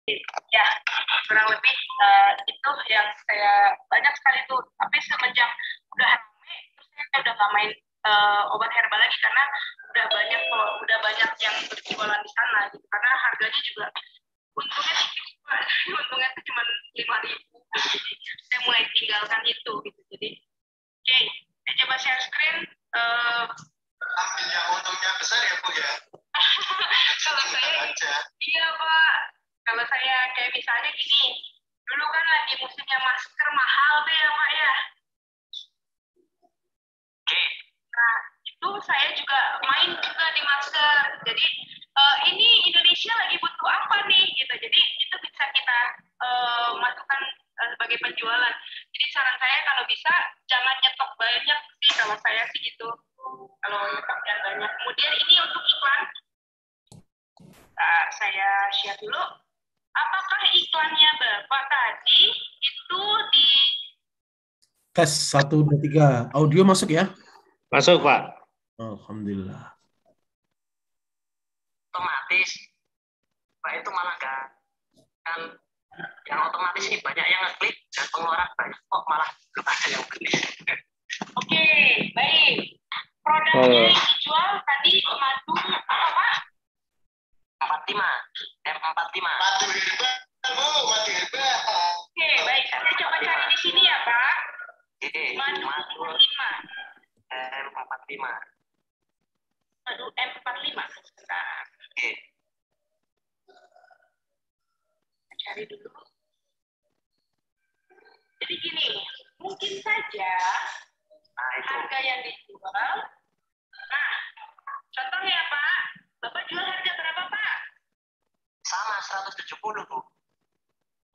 Ya, kurang lebih itu yang saya banyak sekali tuh. Tapi semenjak udah rame, terus saya udah nggak main obat herbal lagi karena udah banyak yang berjualan di sana gitu. Karena harganya juga untungnya tipis, Pak. Untungnya tuh cuma 5.000. Jadi saya mulai tinggalkan itu gitu. Jadi, oke, saya coba share screen. Yang untungnya besar ya Bu ya. Kalau saya, iya Pak. Kalau saya kayak misalnya gini, dulu kan lagi musimnya masker mahal tuh ya Pak ya. Nah, itu saya juga main juga di masker. Jadi ini Indonesia lagi butuh apa nih gitu. Jadi itu bisa kita masukkan sebagai penjualan. Jadi saran saya kalau bisa jangan nyetok banyak sih kalau saya sih gitu. Kalau nyetok jangan banyak. Kemudian ini untuk iklan. Saya share dulu. Apakah iklannya Bapak tadi itu di tes 1, 2, 3. Audio masuk ya? Masuk, Pak. Alhamdulillah. Otomatis, Pak itu malah kan yang otomatis ini banyak yang ngeklik dan pengeluaran banyak kok malah belum ada yang beli. Oke, baik. Produknya yang dijual tadi madu apa Pak? 45, M45. Madu herbal, Bu, madu herbal. Oke, baik. Saya coba cari di sini ya Pak. Madu Madu 45. M45. Madu M45. Sebentar. Oke. Cari dulu. Jadi gini, mungkin saja harga yang dijual. Nah, contohnya Pak, Bapak jual harga berapa Pak? Sama 170 Bu.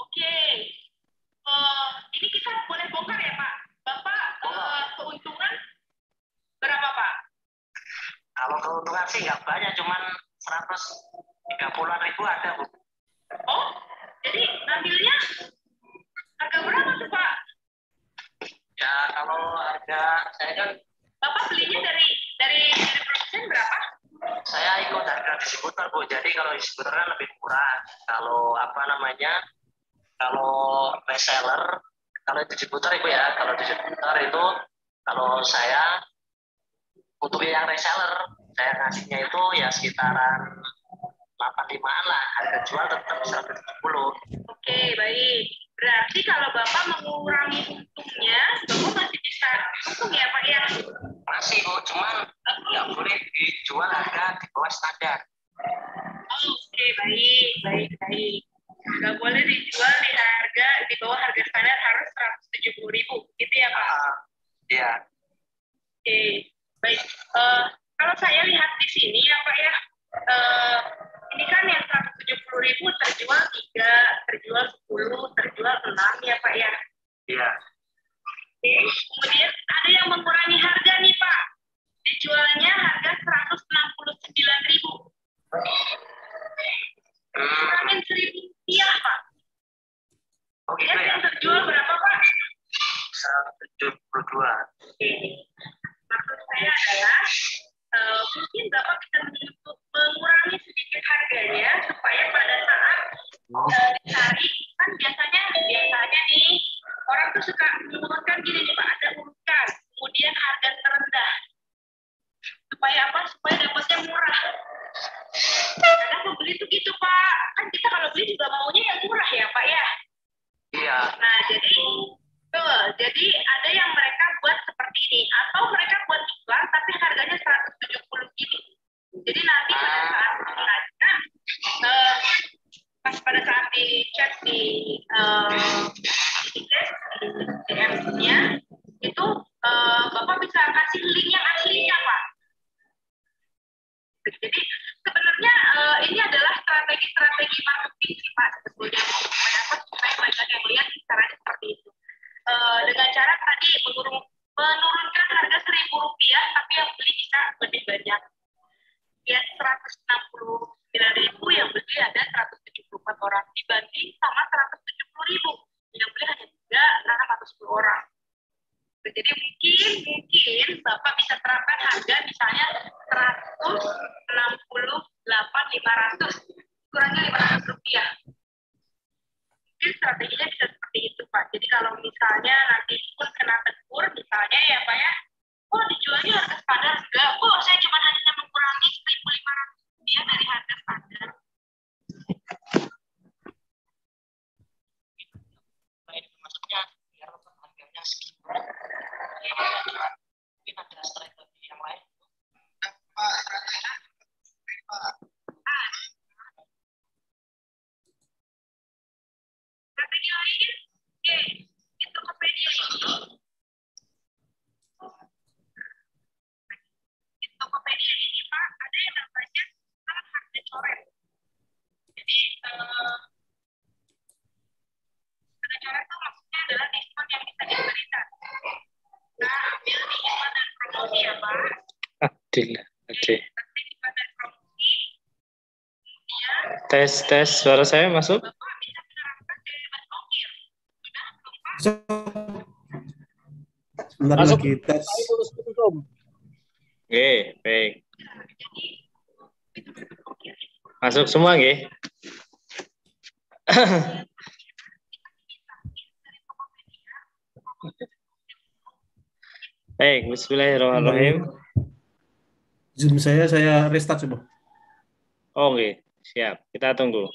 Oke. Ini kita boleh bongkar ya Pak. Bapak keuntungan berapa Pak? Kalau keuntungan sih nggak banyak, cuman 130-an ribu ada Bu. Oh, jadi ambilnya harga berapa tuh Pak? Ya kalau harga saya kan Bapak belinya dari produsen berapa? saya ikut harga distributor Bu, jadi kalau distributor kan lebih murah. Kalau kalau reseller, kalau distributor Ibu ya, kalau distributor itu kalau saya untuk yang reseller saya ngasihnya itu ya sekitaran 85-an lah, harga jual tetap 170. Oke, baik. Berarti kalau Bapak mengurangi untungnya, Bapak masih bisa untung ya Pak ya? Masih Bu, cuman nggak boleh dijual harga di bawah standar. Oke, baik. Nggak boleh dijual di bawah harga standar, harus 170.000, gitu ya Pak? Iya. Oke, baik. Kalau saya lihat di sini ya Pak ya, ini kan yang 170.000 terjual 3, terjual 10, terjual 6 ya Pak ya? Iya. Oke, kemudian ada yang mengurangi harga nih Pak. Dijualnya harga 169.000. Kurangin 1.000 rupiah Pak. Oh gitu ya? Yang terjual berapa Pak? 172. Oke. Maksud saya adalah mungkin Bapak bisa mengurangi sedikit harganya supaya pada saat dicari, kan biasanya nih orang tuh suka mengurutkan gini nih Pak, ada urutan, kemudian harga terendah. Supaya apa? Supaya dapatnya murah. Karena pembeli tuh gitu Pak, kan kita kalau beli juga maunya yang murah ya Pak ya. Iya. Nah jadi ada yang mereka buat seperti ini, atau mereka buat iklan tapi harganya 170 gini. Jadi nanti pada saat belanja, pas pada saat dicek di DM-nya itu Bapak bisa kasih link yang aslinya Pak. Jadi sebenarnya ini adalah strategi marketing sih Pak sebetulnya, supaya banyak yang lihat caranya seperti itu. Dengan cara tadi menurunkan harga 1.000 rupiah, tapi yang beli bisa lebih banyak. Ya 169.000 yang beli ada 174 orang dibanding sama 170.000 yang beli hanya 3 karena 110 orang. Jadi mungkin Bapak bisa terapkan harga misalnya 168.500, kurangnya 500 rupiah. Jadi strateginya bisa seperti itu, Pak. Jadi kalau misalnya nanti pun kena tegur, misalnya ya Pak ya, oh dijualnya harga standar, enggak, oh saya cuma hanya mengurangi 1.500 rupiah dari harga standar. Maksudnya biar harganya segitu. Mungkin ada strategi yang lain. Strategi lain, oke, di Tokopedia ini. Di Tokopedia ini Pak, ada yang namanya harga coret. Jadi harga coret itu maksudnya adalah diskon yang bisa diberikan. Nah, ambil diskon dan promosi ya Pak. Adil. Oke. Diskon dan promosi. Kemudian Tes suara saya masuk? Bapak bisa menerapkan bebas ongkir. Sudah belum Pak? Sebentar Masuk. lagi tes. Oke, baik. Masuk semua, nggih? Baik, bismillahirrahmanirrahim. Zoom saya restart coba. Oh, nggih. Siap. Kita tunggu.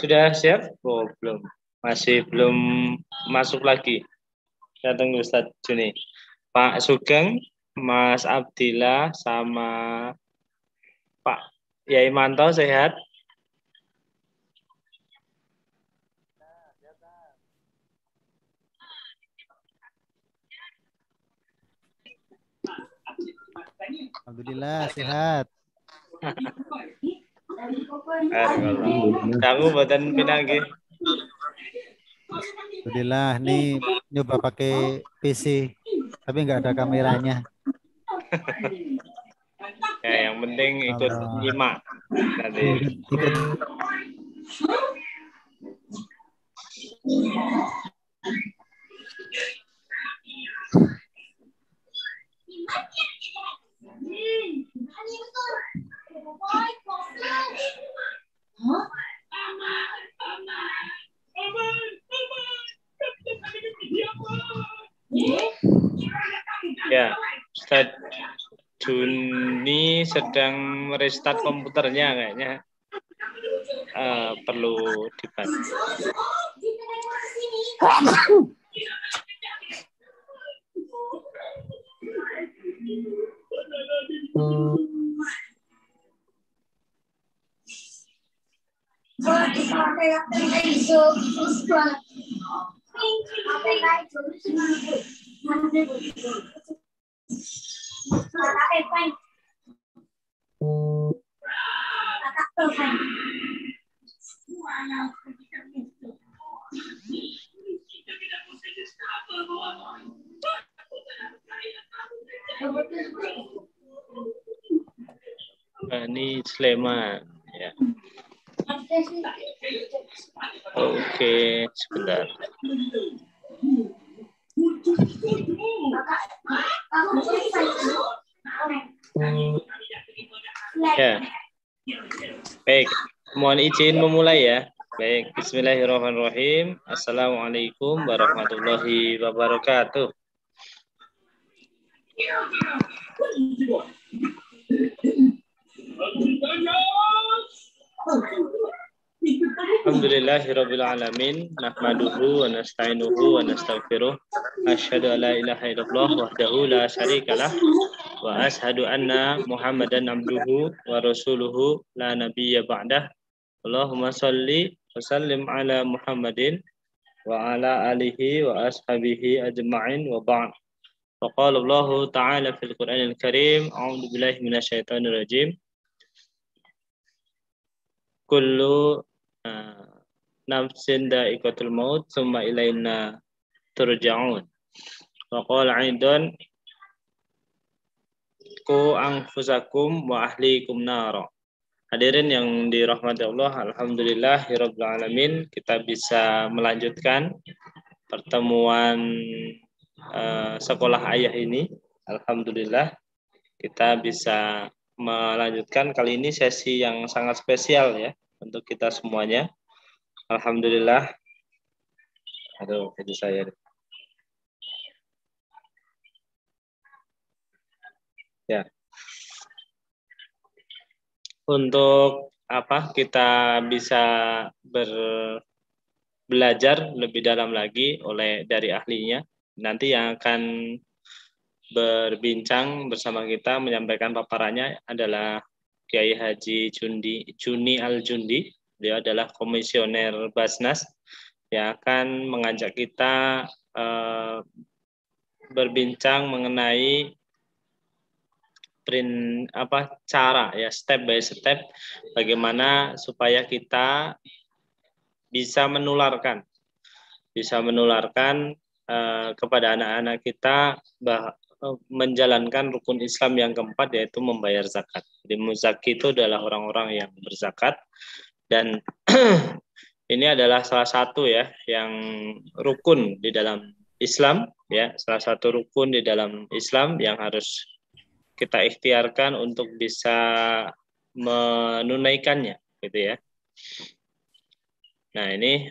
Sudah siap? Oh, belum. Masih belum masuk lagi. Kita tunggu Ustaz Juni. Pak Sugeng, Mas Abdillah, sama Pak Yai Manto sehat? Alhamdulillah sehat. Kamu buatan pinanggi. Alhamdulillah nih nyoba pakai PC tapi nggak ada kameranya. Ya, yang penting ikut nyimak nanti. Ikut. Ya, Ustaz Juni sedang merestart komputernya kayaknya. Perlu dibantu. Ini Sleman ya. Oke, Sebentar. Ya. Baik, mohon izin memulai ya. Baik, bismillahirrahmanirrahim. Assalamualaikum warahmatullahi wabarakatuh. Alhamdulillahirabbil alamin, nahmaduhu wa nasta'inuhu wa nastaghfiruh. Asyhadu an la ilaha illallah wahdahu la syarikalah wa asyhadu anna Muhammadan abduhu wa rasuluhu la nabiyya ba'dah. Allahumma shalli wa sallim ala Muhammadin wa ala alihi wa ashabihi ajma'in wa ba'd. Faqala Allah ta'ala fil Qur'anil Karim, a'udzu billahi minasyaitonir rajim. Kullu nafsin da'iqatul maut tsumma ilaina turja'un. Wa qala 'aidan ku anfusakum wa ahlikum nara. Hadirin yang dirahmati Allah, alhamdulillahirabbil alamin, kita bisa melanjutkan pertemuan sekolah ayah ini. Alhamdulillah kita bisa melanjutkan kali ini sesi yang sangat spesial ya untuk kita semuanya. Alhamdulillah. Aduh, itu saya. Ya. Untuk apa kita bisa belajar lebih dalam lagi dari ahlinya. Nanti yang akan berbincang bersama kita menyampaikan paparannya adalah Kiai Haji Juni Al-Jundi. Beliau adalah komisioner Basnas yang akan mengajak kita berbincang mengenai cara ya, step by step bagaimana supaya kita bisa menularkan kepada anak-anak kita menjalankan rukun Islam yang keempat, yaitu membayar zakat. Jadi muzaki itu adalah orang-orang yang berzakat, dan ini adalah salah satu ya yang rukun di dalam Islam ya, salah satu rukun di dalam Islam yang harus kita ikhtiarkan untuk bisa menunaikannya gitu ya. Nah, ini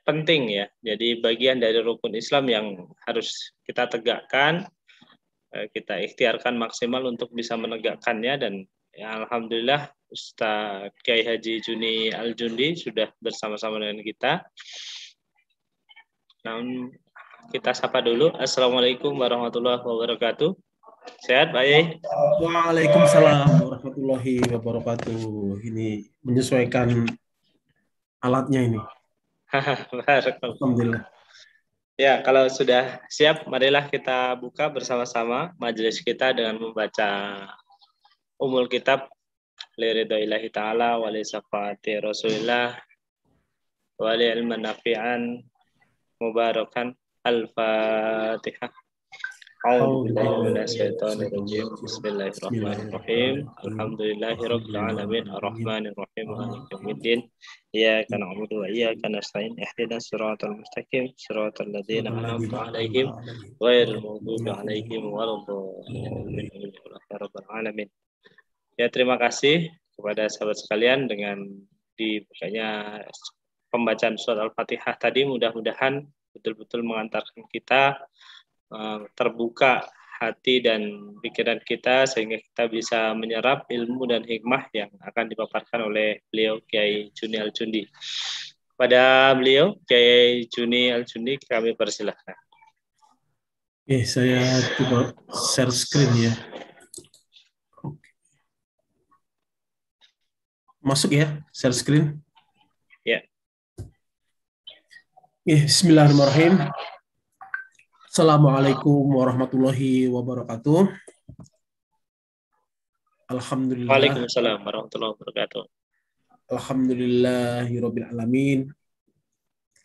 penting ya. Jadi bagian dari rukun Islam yang harus kita tegakkan, kita ikhtiarkan maksimal untuk bisa menegakkannya. Dan ya, alhamdulillah Ustaz Kiai Haji Juni Al-Jundi sudah bersama-sama dengan kita. Namun kita sapa dulu. Assalamualaikum warahmatullahi wabarakatuh. Sehat Pak Yai? Waalaikumsalam warahmatullahi wabarakatuh. Ini menyesuaikan alatnya ini. Alhamdulillah. Ya, kalau sudah siap, marilah kita buka bersama-sama majelis kita dengan membaca Ummul Kitab liridaillahi ta'ala wa li syafaati Rasulillah wa li ilman nafi'an mubarakan. Al-Fatihah. A'udzubillahi minasyaitonir rajim. Bismillahirrahmanirrahim. Alhamdulillahirabbil alamin arrahmanir rahim maliki yaumiddin. Iyyaka na'budu wa iyyaka nasta'in. Ihdinas siratal mustaqim siratal ladzina an'amta 'alaihim ghairil maghdubi 'alaihim waladdallin. Alamin. Ya, terima kasih kepada sahabat sekalian dengan dibukanya pembacaan surat Al-Fatihah tadi. Mudah-mudahan betul-betul mengantarkan kita terbuka hati dan pikiran kita sehingga kita bisa menyerap ilmu dan hikmah yang akan dipaparkan oleh beliau Kiai Juni Al-Jundi. Pada beliau Kiai Juni Al-Jundi kami persilahkan. Oke, saya coba share screen ya. Masuk ya, share screen. Ya. Bismillahirrahmanirrahim. Assalamualaikum warahmatullahi wabarakatuh. Alhamdulillah. Waalaikumsalam warahmatullahi wabarakatuh. Alhamdulillahirabbil alamin.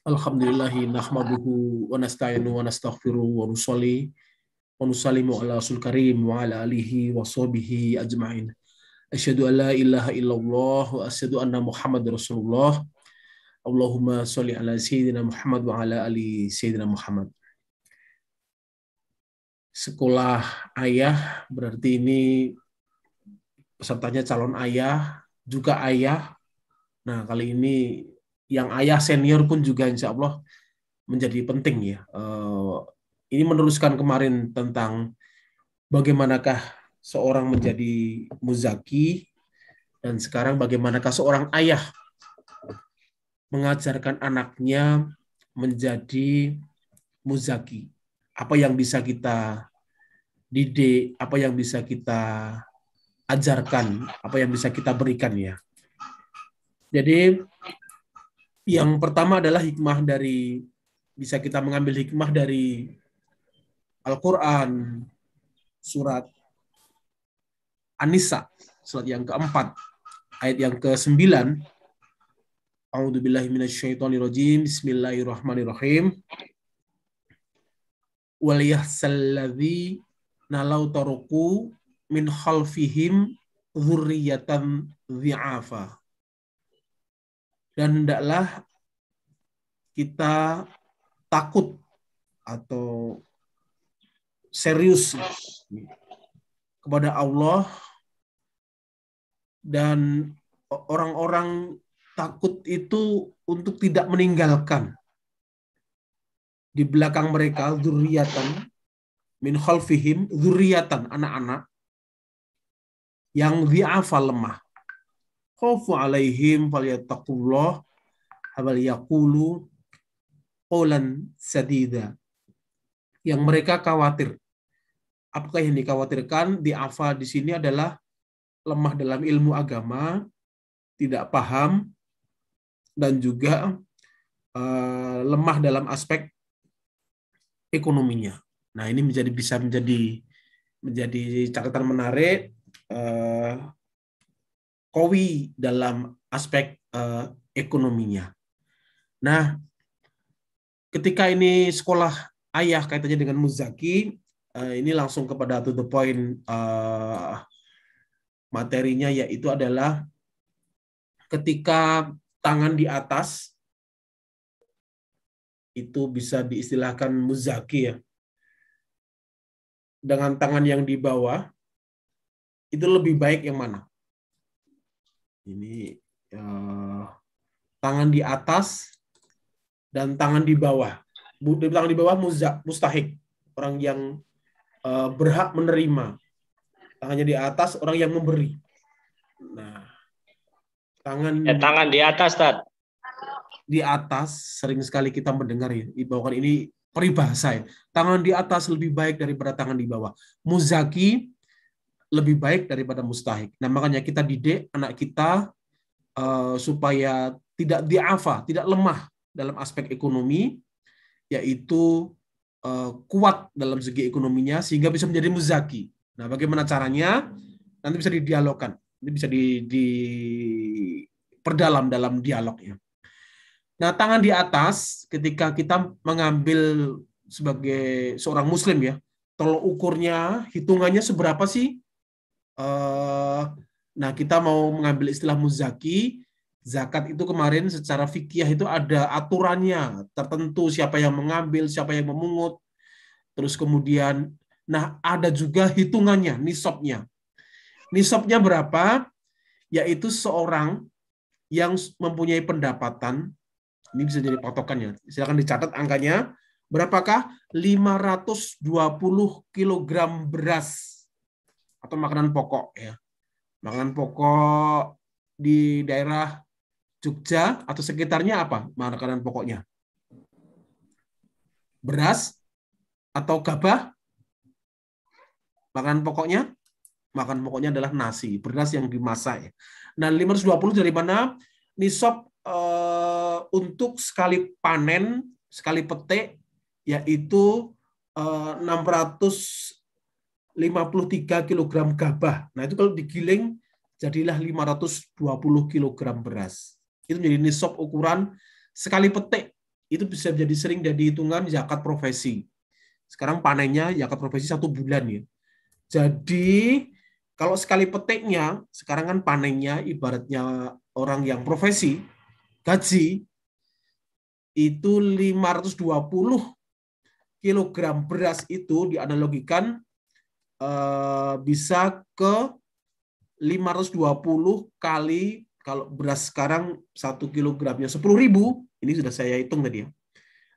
Alhamdulillahi nahmaduhu wa nasta'inu wa nastaghfiruh wa nusalli wa nusallimu ala rasul karim wa ala alihi wa sahbihi ajma'in. Asyhadu an la ilaha illallah wa asyhadu anna Muhammad Rasulullah. Allahumma sholli ala sayyidina Muhammad wa ala ali sayyidina Muhammad. Sekolah ayah berarti ini pesertanya calon ayah, juga ayah. Nah, kali ini yang ayah senior pun juga insya Allah menjadi penting ya. Ini meneruskan kemarin tentang bagaimanakah seorang menjadi muzaki, dan sekarang bagaimanakah seorang ayah mengajarkan anaknya menjadi muzaki. Apa yang bisa kita didik, apa yang bisa kita ajarkan, apa yang bisa kita berikan ya. Jadi yang pertama adalah hikmah dari, bisa kita mengambil hikmah dari Al-Quran, surat An-Nisa, surat yang keempat, ayat yang ke-9. A'udzubillahi minasyaitonirrajim. Bismillahirrahmanirrahim. Wal yahsalladzi nalau taruku min khalfihim dzurriyyatan dhi'afa. Dan hendaklah kita takut atau serius kepada Allah, dan orang-orang takut itu untuk tidak meninggalkan di belakang mereka dzurriyyatan min khalfihim, dzurriyyatan, anak-anak yang dhi'afa, lemah. Khaufu alaihim falyattaqullah wal yaqulu qawlan sadida. Yang mereka khawatir. Apakah yang dikhawatirkan? Dhi'afa di sini adalah lemah dalam ilmu agama, tidak paham, dan juga lemah dalam aspek ekonominya. Nah, ini bisa menjadi catatan menarik, qawi dalam aspek ekonominya. Nah, ketika ini sekolah ayah kaitannya dengan muzaki, ini langsung kepada to the point materinya, yaitu adalah ketika tangan di atas itu bisa diistilahkan muzaki ya, dengan tangan yang di bawah itu lebih baik yang mana? Ini tangan di atas dan tangan di bawah. Tangan di bawah mustahik, orang yang berhak menerima. Tangannya di atas, orang yang memberi. Nah, tangan di atas, Tad. Di atas sering sekali kita mendengar ya, bahkan ini peribahasa ya. Tangan di atas lebih baik daripada tangan di bawah. Muzaki lebih baik daripada mustahik. Nah, makanya kita didik anak kita supaya tidak dhi'afa, tidak lemah dalam aspek ekonomi, yaitu kuat dalam segi ekonominya sehingga bisa menjadi muzaki. Nah, bagaimana caranya? Nanti bisa didialogkan. Ini bisa diperdalam dalam dialognya. Nah, tangan di atas ketika kita mengambil sebagai seorang muslim ya, tolok ukurnya, hitungannya seberapa sih? Nah, kita mau mengambil istilah muzaki, zakat itu kemarin secara fikih itu ada aturannya tertentu, siapa yang mengambil, siapa yang memungut. Terus kemudian, nah ada juga hitungannya, nisabnya. Nisabnya berapa? Yaitu seorang yang mempunyai pendapatan, ini bisa jadi patokannya. Silakan dicatat angkanya. Berapakah? 520 kg beras atau makanan pokok ya. Makanan pokok di daerah Jogja atau sekitarnya apa makanan pokoknya? Beras atau gabah? Makanan pokoknya adalah nasi, beras yang dimasak ya. Nah, 520 dari mana? Nisab untuk sekali panen, sekali petik, yaitu 653 kg gabah. Nah, itu kalau digiling jadilah 520 kg beras. Itu menjadi nisab ukuran sekali petik. Itu bisa jadi sering jadi hitungan zakat profesi. Sekarang panennya zakat profesi 1 bulan ya. Jadi Kalau sekali petiknya, sekarang kan panennya ibaratnya orang yang profesi, gaji, itu 520 kilogram beras itu dianalogikan bisa ke 520 kali, kalau beras sekarang 1 kilogramnya 10.000, ini sudah saya hitung tadi ya.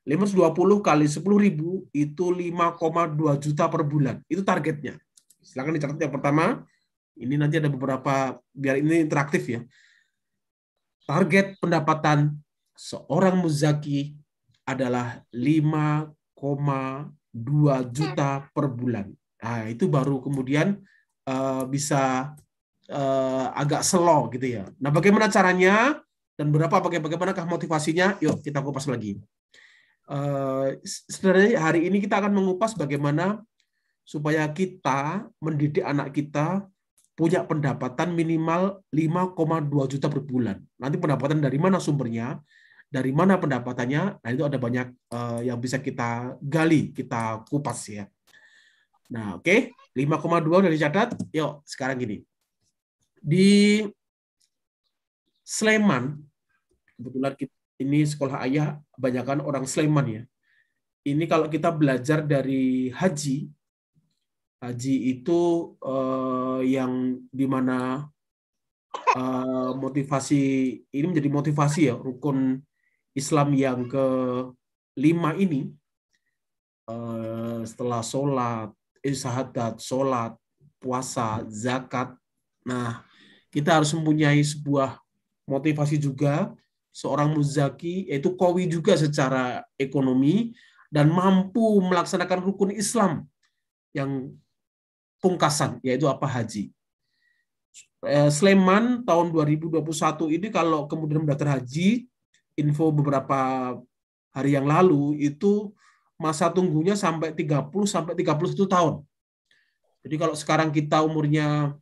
520 kali 10.000 itu 5,2 juta per bulan. Itu targetnya. Silakan dicatat yang pertama. Ini nanti ada beberapa, biar ini interaktif ya. Target pendapatan seorang muzaki adalah 5,2 juta per bulan. Nah, itu baru kemudian bisa agak slow gitu ya. Nah, bagaimana caranya dan bagaimanakah motivasinya? Yuk kita kupas lagi. Sebenarnya hari ini kita akan mengupas bagaimana supaya kita mendidik anak kita punya pendapatan minimal 5,2 juta per bulan. Nanti pendapatan dari mana sumbernya, dari mana pendapatannya, nah itu ada banyak yang bisa kita gali, kita kupas ya. Nah, oke, 5,2 udah dicatat. Yuk, sekarang gini. Di Sleman, kebetulan ini sekolah ayah, kebanyakan orang Sleman ya. Ini kalau kita belajar dari haji itu yang dimana motivasi ini menjadi motivasi ya, rukun Islam yang ke-5 ini, setelah sholat, syahadat, sholat, puasa, zakat. Nah, kita harus mempunyai sebuah motivasi juga, seorang muzaki, yaitu qawi juga secara ekonomi, dan mampu melaksanakan rukun Islam yang pungkasan, yaitu apa? Haji. Sleman tahun 2021 ini kalau kemudian mendaftar haji, info beberapa hari yang lalu, itu masa tunggunya sampai 30-31 tahun. Jadi kalau sekarang kita umurnya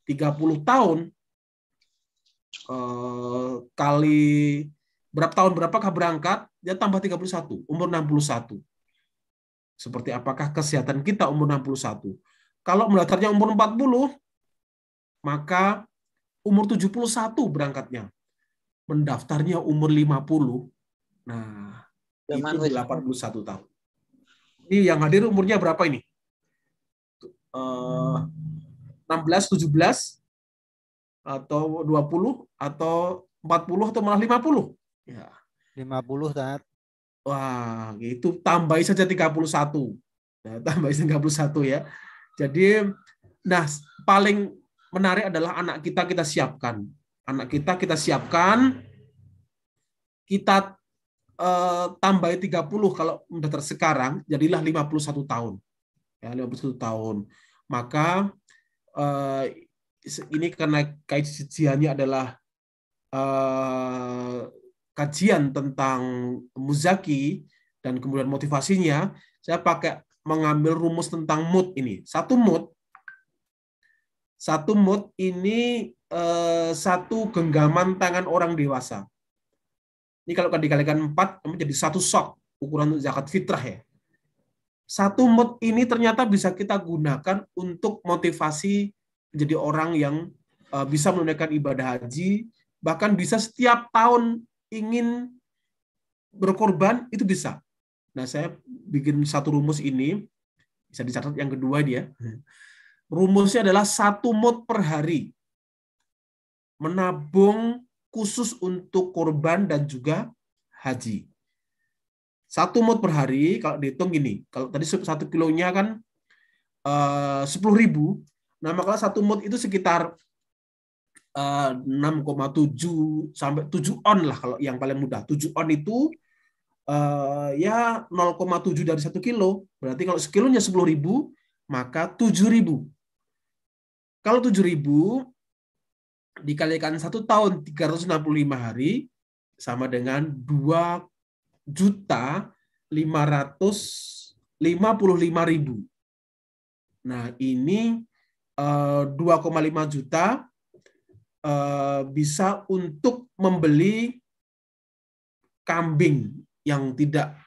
30 tahun, kali berapa tahun berapakah berangkat, dia tambah 31, umur 61. Seperti apakah kesehatan kita umur 61? Kalau mendaftarnya umur 40, maka umur 71 berangkatnya. Mendaftarnya umur 50, nah itu 81 tahun. Ini yang hadir umurnya berapa ini? 16, 17, atau 20, atau 40, atau malah 50? Ya. 50, Tat. Wah, itu tambahin saja 31. Nah, tambahin 31 ya. Jadi, nah paling menarik adalah anak kita siapkan. Anak kita siapkan, kita tambahin 30 kalau mendaftar sekarang, jadilah 51 tahun. Ya, 51 tahun. Maka ini karena kajiannya adalah kajian tentang muzaki dan kemudian motivasinya, saya pakai mengambil rumus tentang mood ini. Satu mood ini satu genggaman tangan orang dewasa. Ini kalau dikalikan 4 menjadi satu sok ukuran zakat fitrah ya. Satu mood ini ternyata bisa kita gunakan untuk motivasi menjadi orang yang bisa menunaikan ibadah haji, bahkan bisa setiap tahun ingin berkorban, itu bisa. Nah, saya bikin satu rumus ini, bisa dicatat yang kedua dia. Rumusnya adalah 1 mood per hari. Menabung khusus untuk korban dan juga haji. 1 mood per hari, kalau dihitung gini, kalau tadi 1 kilonya kan 10.000, nah maka 1 mood itu sekitar 6,7 sampai 7 on lah kalau yang paling mudah. 7 on itu ya 0,7 dari 1 kilo. Berarti kalau sekilonya 10.000, maka 7.000. Kalau 7.000 dikalikan 1 tahun 365 hari sama dengan 2.555.000. Nah, ini 2,5 juta bisa untuk membeli kambing yang tidak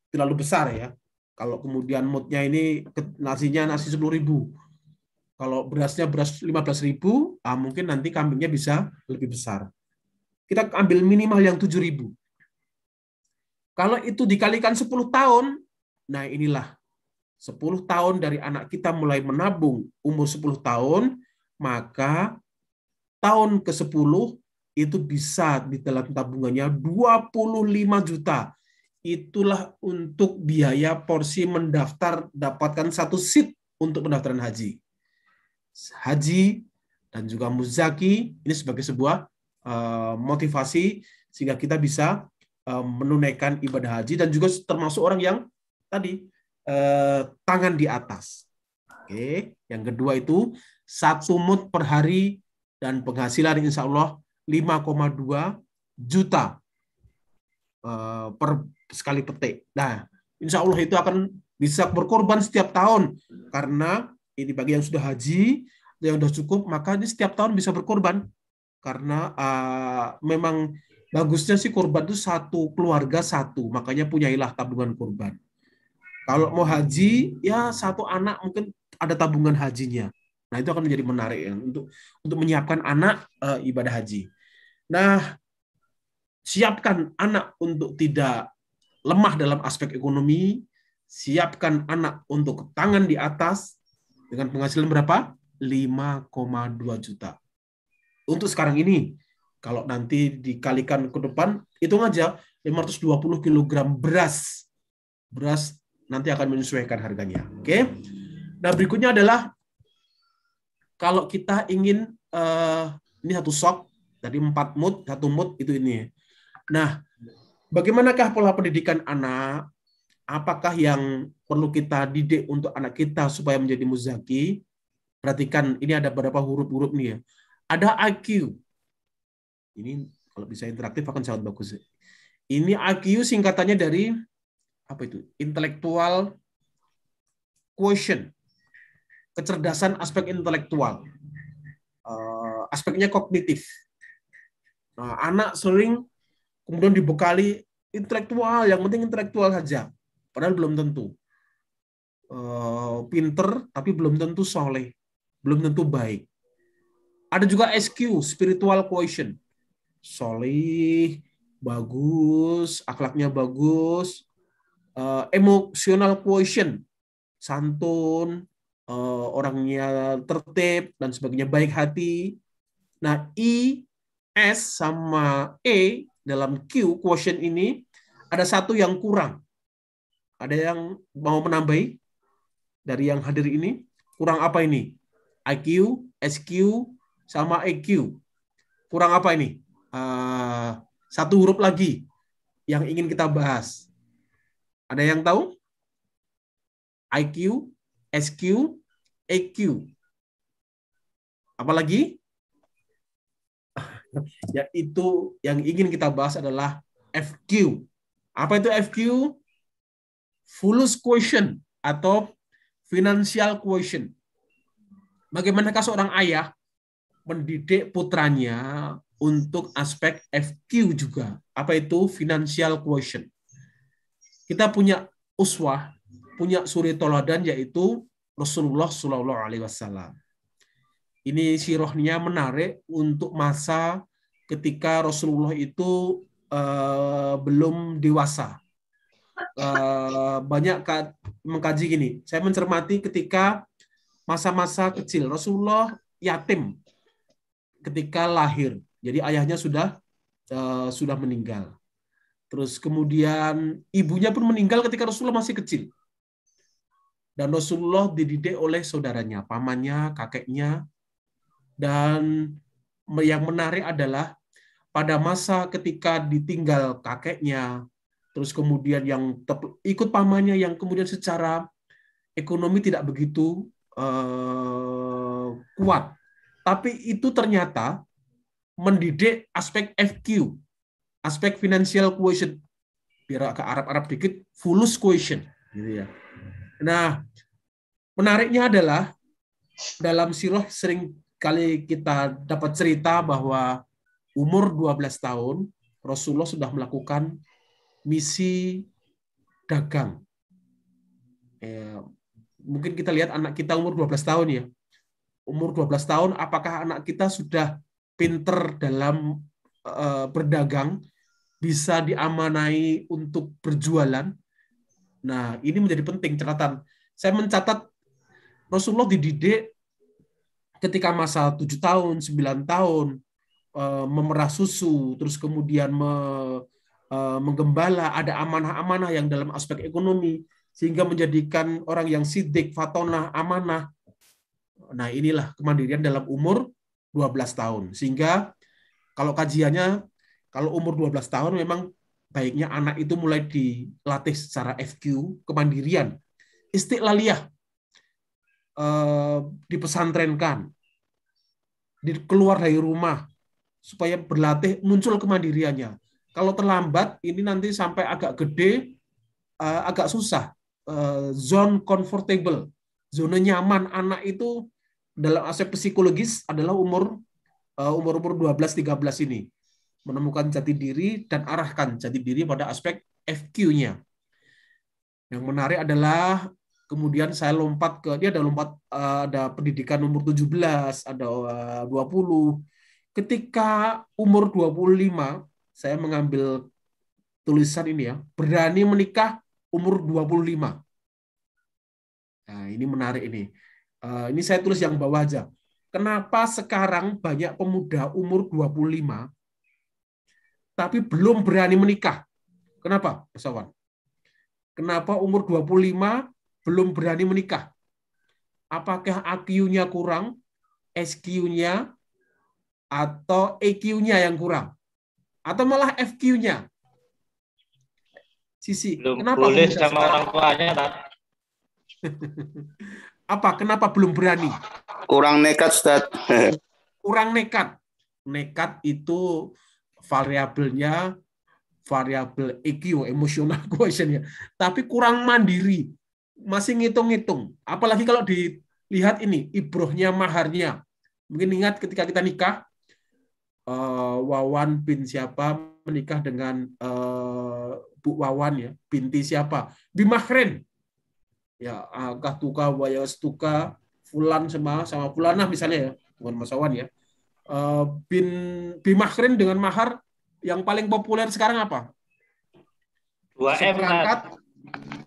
terlalu besar ya. Kalau kemudian moodnya ini nasinya nasi 10.000. Kalau berasnya beras 15.000, mungkin nanti kambingnya bisa lebih besar. Kita ambil minimal yang 7.000. Kalau itu dikalikan 10 tahun, nah inilah 10 tahun dari anak kita mulai menabung umur 10 tahun, maka tahun ke-10 itu bisa di dalam tabungannya 25 juta. Itulah untuk biaya porsi mendaftar, dapatkan 1 seat untuk pendaftaran haji. Haji dan juga muzaki ini sebagai sebuah motivasi sehingga kita bisa menunaikan ibadah haji dan juga termasuk orang yang tadi tangan di atas. Oke, yang kedua itu 1 mud per hari dan penghasilan insya Allah 5,2 juta per sekali petik. Nah, insya Allah itu akan bisa berkorban setiap tahun karena ini bagi yang sudah haji, yang sudah cukup, maka ini setiap tahun bisa berkorban karena memang bagusnya sih korban itu 1 keluarga 1, makanya punyailah tabungan korban. Kalau mau haji, ya 1 anak mungkin ada tabungan hajinya. Nah, itu akan menjadi menarik ya, untuk menyiapkan anak ibadah haji. Nah, siapkan anak untuk tidak lemah dalam aspek ekonomi, siapkan anak untuk tangan di atas dengan penghasilan berapa? 5,2 juta. Untuk sekarang ini, kalau nanti dikalikan ke depan, hitung aja 520 kg beras. Beras nanti akan menyesuaikan harganya. Oke. Nah, berikutnya adalah kalau kita ingin ini 1 sok, tadi 4 mud, 1 mud itu ini. Nah, bagaimanakah pola pendidikan anak? Apakah yang perlu kita didik untuk anak kita supaya menjadi muzaki? Perhatikan, ini ada beberapa huruf-huruf nih ya. Ada IQ. Ini kalau bisa interaktif akan sangat bagus. Ini IQ singkatannya dari apa itu? Intellectual quotient. Kecerdasan aspek intelektual. Aspeknya kognitif. Nah, anak sering kemudian dibekali intelektual, yang penting intelektual saja. Padahal belum tentu. Pinter, tapi belum tentu soleh. Belum tentu baik. Ada juga SQ, spiritual quotient. Soleh, bagus, akhlaknya bagus. Emotional quotient, santun, orangnya tertib, dan sebagainya, baik hati. Nah, I, S, sama E dalam Q, quotient ini, ada 1 yang kurang. Ada yang mau menambahi dari yang hadir ini? Kurang apa ini? IQ, SQ, sama EQ. Kurang apa ini? 1 huruf lagi yang ingin kita bahas. Ada yang tahu? IQ, SQ, EQ. Apa lagi? Yaitu yang ingin kita bahas adalah FQ. Apa itu FQ? Fulus quotient atau financial quotient. Bagaimanakah seorang ayah mendidik putranya untuk aspek FQ juga? Apa itu financial quotient? Kita punya uswah, punya suri toladan yaitu Rasulullah Shallallahu Alaihi Wasallam. Ini sirahnya menarik untuk masa ketika Rasulullah itu belum dewasa. Banyak mengkaji gini. Saya mencermati ketika masa-masa kecil Rasulullah yatim ketika lahir. Jadi ayahnya sudah meninggal. Terus kemudian ibunya pun meninggal ketika Rasulullah masih kecil. Dan Rasulullah dididik oleh saudaranya, pamannya, kakeknya. Dan yang menarik adalah pada masa ketika ditinggal kakeknya, terus kemudian yang ikut pamannya yang kemudian secara ekonomi tidak begitu kuat. Tapi itu ternyata mendidik aspek FQ, aspek financial quotient. Biar agak Arab-Arab dikit, fulus quotient. Gitu ya. Nah, menariknya adalah dalam sirah sering kali kita dapat cerita bahwa umur 12 tahun Rasulullah sudah melakukan misi dagang. Mungkin kita lihat anak kita umur 12 tahun ya. umur 12 tahun, apakah anak kita sudah pinter dalam berdagang, bisa diamanai untuk berjualan? Nah, ini menjadi penting catatan. Saya mencatat Rasulullah dididik ketika masa 7 tahun, 9 tahun, memerah susu, terus kemudian menggembala, ada amanah-amanah yang dalam aspek ekonomi, sehingga menjadikan orang yang sidik, fatonah, amanah. Nah, inilah kemandirian dalam umur 12 tahun. Sehingga kalau kajiannya, kalau umur 12 tahun memang baiknya anak itu mulai dilatih secara FQ, kemandirian, istiqlaliyah, dipesantrenkan, keluar dari rumah, supaya berlatih muncul kemandiriannya. Kalau terlambat, ini nanti sampai agak gede, agak susah. Zone comfortable, zona nyaman anak itu dalam aspek psikologis adalah umur 12-13 ini. Menemukan jati diri dan arahkan jati diri pada aspek FQ-nya. Yang menarik adalah kemudian saya lompat ke, dia ada pendidikan umur 17, ada 20. Ketika umur 25, saya mengambil tulisan ini ya, berani menikah umur 25. Nah, ini menarik ini. Ini saya tulis yang bawah aja. Kenapa sekarang banyak pemuda umur 25 tapi belum berani menikah? Kenapa, Mas Awan? Kenapa umur 25 belum berani menikah? Apakah IQ-nya kurang, SQ-nya, atau EQ-nya yang kurang? Atau malah FQ-nya? Sisi, Belum kenapa boleh pemuda sama sekarang? orang tuanya, Tat. Apa? Kenapa belum berani? Kurang nekat, Ustaz. Kurang nekat. Nekat itu variabelnya variabel EQ, emotional quotient ya. Tapi kurang mandiri. Masih ngitung-ngitung. Apalagi kalau dilihat ini, ibrohnya, maharnya. Mungkin ingat ketika kita nikah, Wawan bin siapa menikah dengan Bu Wawan ya, binti siapa? Bimahren. Ya, kahtuka wayastuka fulan sama fulanah misalnya ya, bukan Mas Wawan ya. Bimahren dengan mahar yang paling populer sekarang apa? 2M, Tat. Seperangkat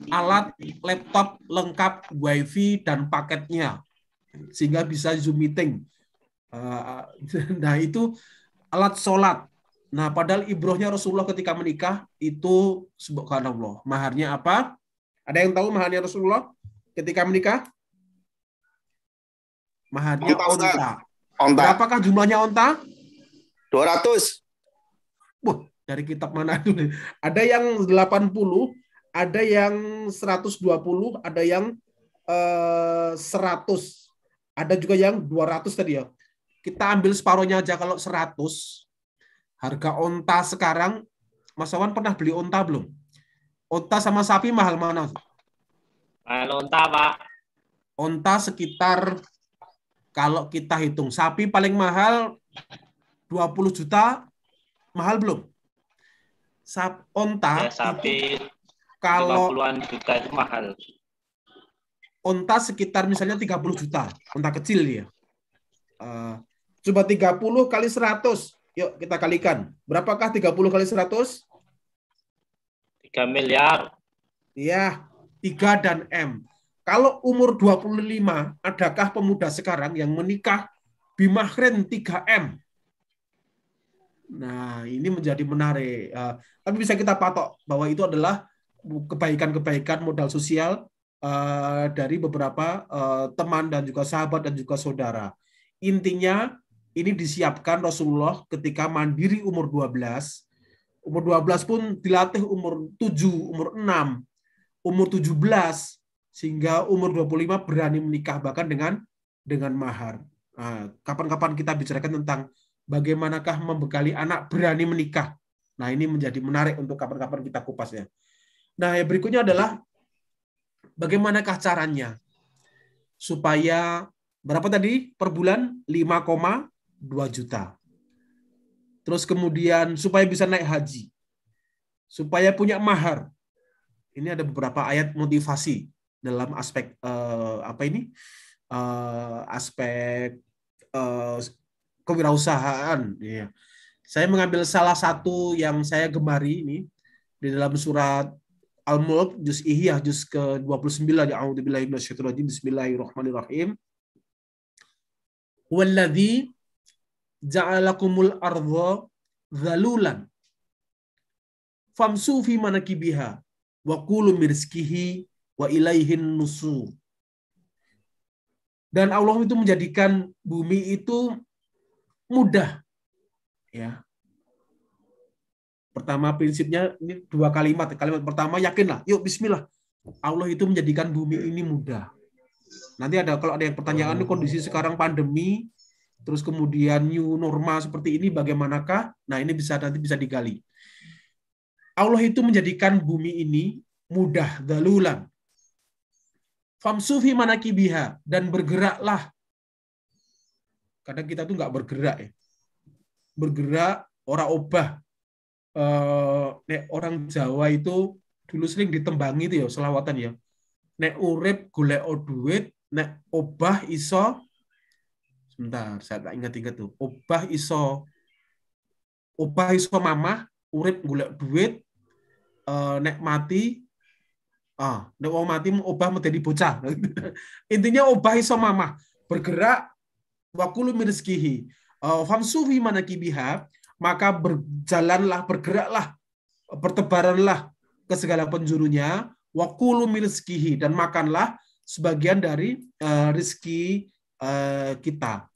alat laptop lengkap wifi dan paketnya sehingga bisa Zoom meeting. Nah, itu alat sholat. Nah, padahal ibrohnya Rasulullah ketika menikah itu subhanallah. Maharnya apa? Ada yang tahu maharnya Rasulullah ketika menikah? Maharnya onta. Onta. Berapakah jumlahnya onta? 200. Wah, dari kitab mana dulu? Ada yang 80, ada yang 120, ada yang 100. Ada juga yang 200 tadi ya. Kita ambil separuhnya aja, kalau 100. Harga onta sekarang, Mas Awan pernah beli onta belum? Onta sama sapi mahal mana? Mahal onta, Pak. Onta sekitar, kalau kita hitung, sapi paling mahal 20 juta, mahal belum? Onta Ya, sapi kalau 50-an juta itu mahal. onta sekitar misalnya 30 juta, onta kecil ya. Coba 30 kali 100. Yuk kita kalikan. Berapakah 30 kali 100? 3 miliar. Iya, 3 dan M. Kalau umur 25, adakah pemuda sekarang yang menikah bimahren 3M? Nah, ini menjadi menarik. Tapi bisa kita patok bahwa itu adalah kebaikan-kebaikan modal sosial dari beberapa teman dan juga sahabat dan juga saudara. Intinya, ini disiapkan Rasulullah ketika mandiri umur 12. Umur 12 pun dilatih umur 7, umur 6, umur 17, sehingga umur 25 berani menikah bahkan dengan mahar. Nah, kapan-kapan kita bicarakan tentang bagaimanakah membekali anak berani menikah. Nah, ini menjadi menarik untuk kapan-kapan kita kupas ya. Nah, yang berikutnya adalah bagaimanakah caranya supaya berapa tadi per bulan? 5,2 juta. Terus kemudian supaya bisa naik haji. Supaya punya mahar. Ini ada beberapa ayat motivasi dalam aspek aspek kewirausahaan. Ya. Saya mengambil salah satu yang saya gemari ini di dalam surat Al-Mulk juz Ihyah juz ke-29 ya a'udzubillahi minasyaitonir rajim bismillahirrahmanirrahim. Walladzi ja'alakumul ardha dzalulan famsu fi manakibiha wa kulu mirzkihi wa ilaihin nusur. Dan Allah itu menjadikan bumi itu mudah. Ya. Pertama prinsipnya ini dua kalimat. Kalimat pertama yakinlah, yuk bismillah. Allah itu menjadikan bumi ini mudah. Nanti kalau ada yang pertanyaan kondisi sekarang pandemi, terus kemudian new normal seperti ini bagaimanakah? Nah, ini nanti bisa digali. Allah itu menjadikan bumi ini mudah, dalulan. Famsu fi manakibiha, dan bergeraklah. Kadang kita tuh nggak bergerak ya. Bergerak ora obah. Nek orang Jawa itu dulu sering ditembangi itu ya selawatan ya. Nek urip golek duit, nek obah iso sebentar, saya tak ingat tuh. Obah iso mamah, urip golek duit, nek mati nek wong mati obah menjadi bocah. Intinya obah iso mamah, bergerak wakulu mirzkihi. Famsu fi manakibiha, maka bergeraklah, bertebaranlah ke segala penjurunya, wakulu mirzkihi, dan makanlah sebagian dari rezeki kita.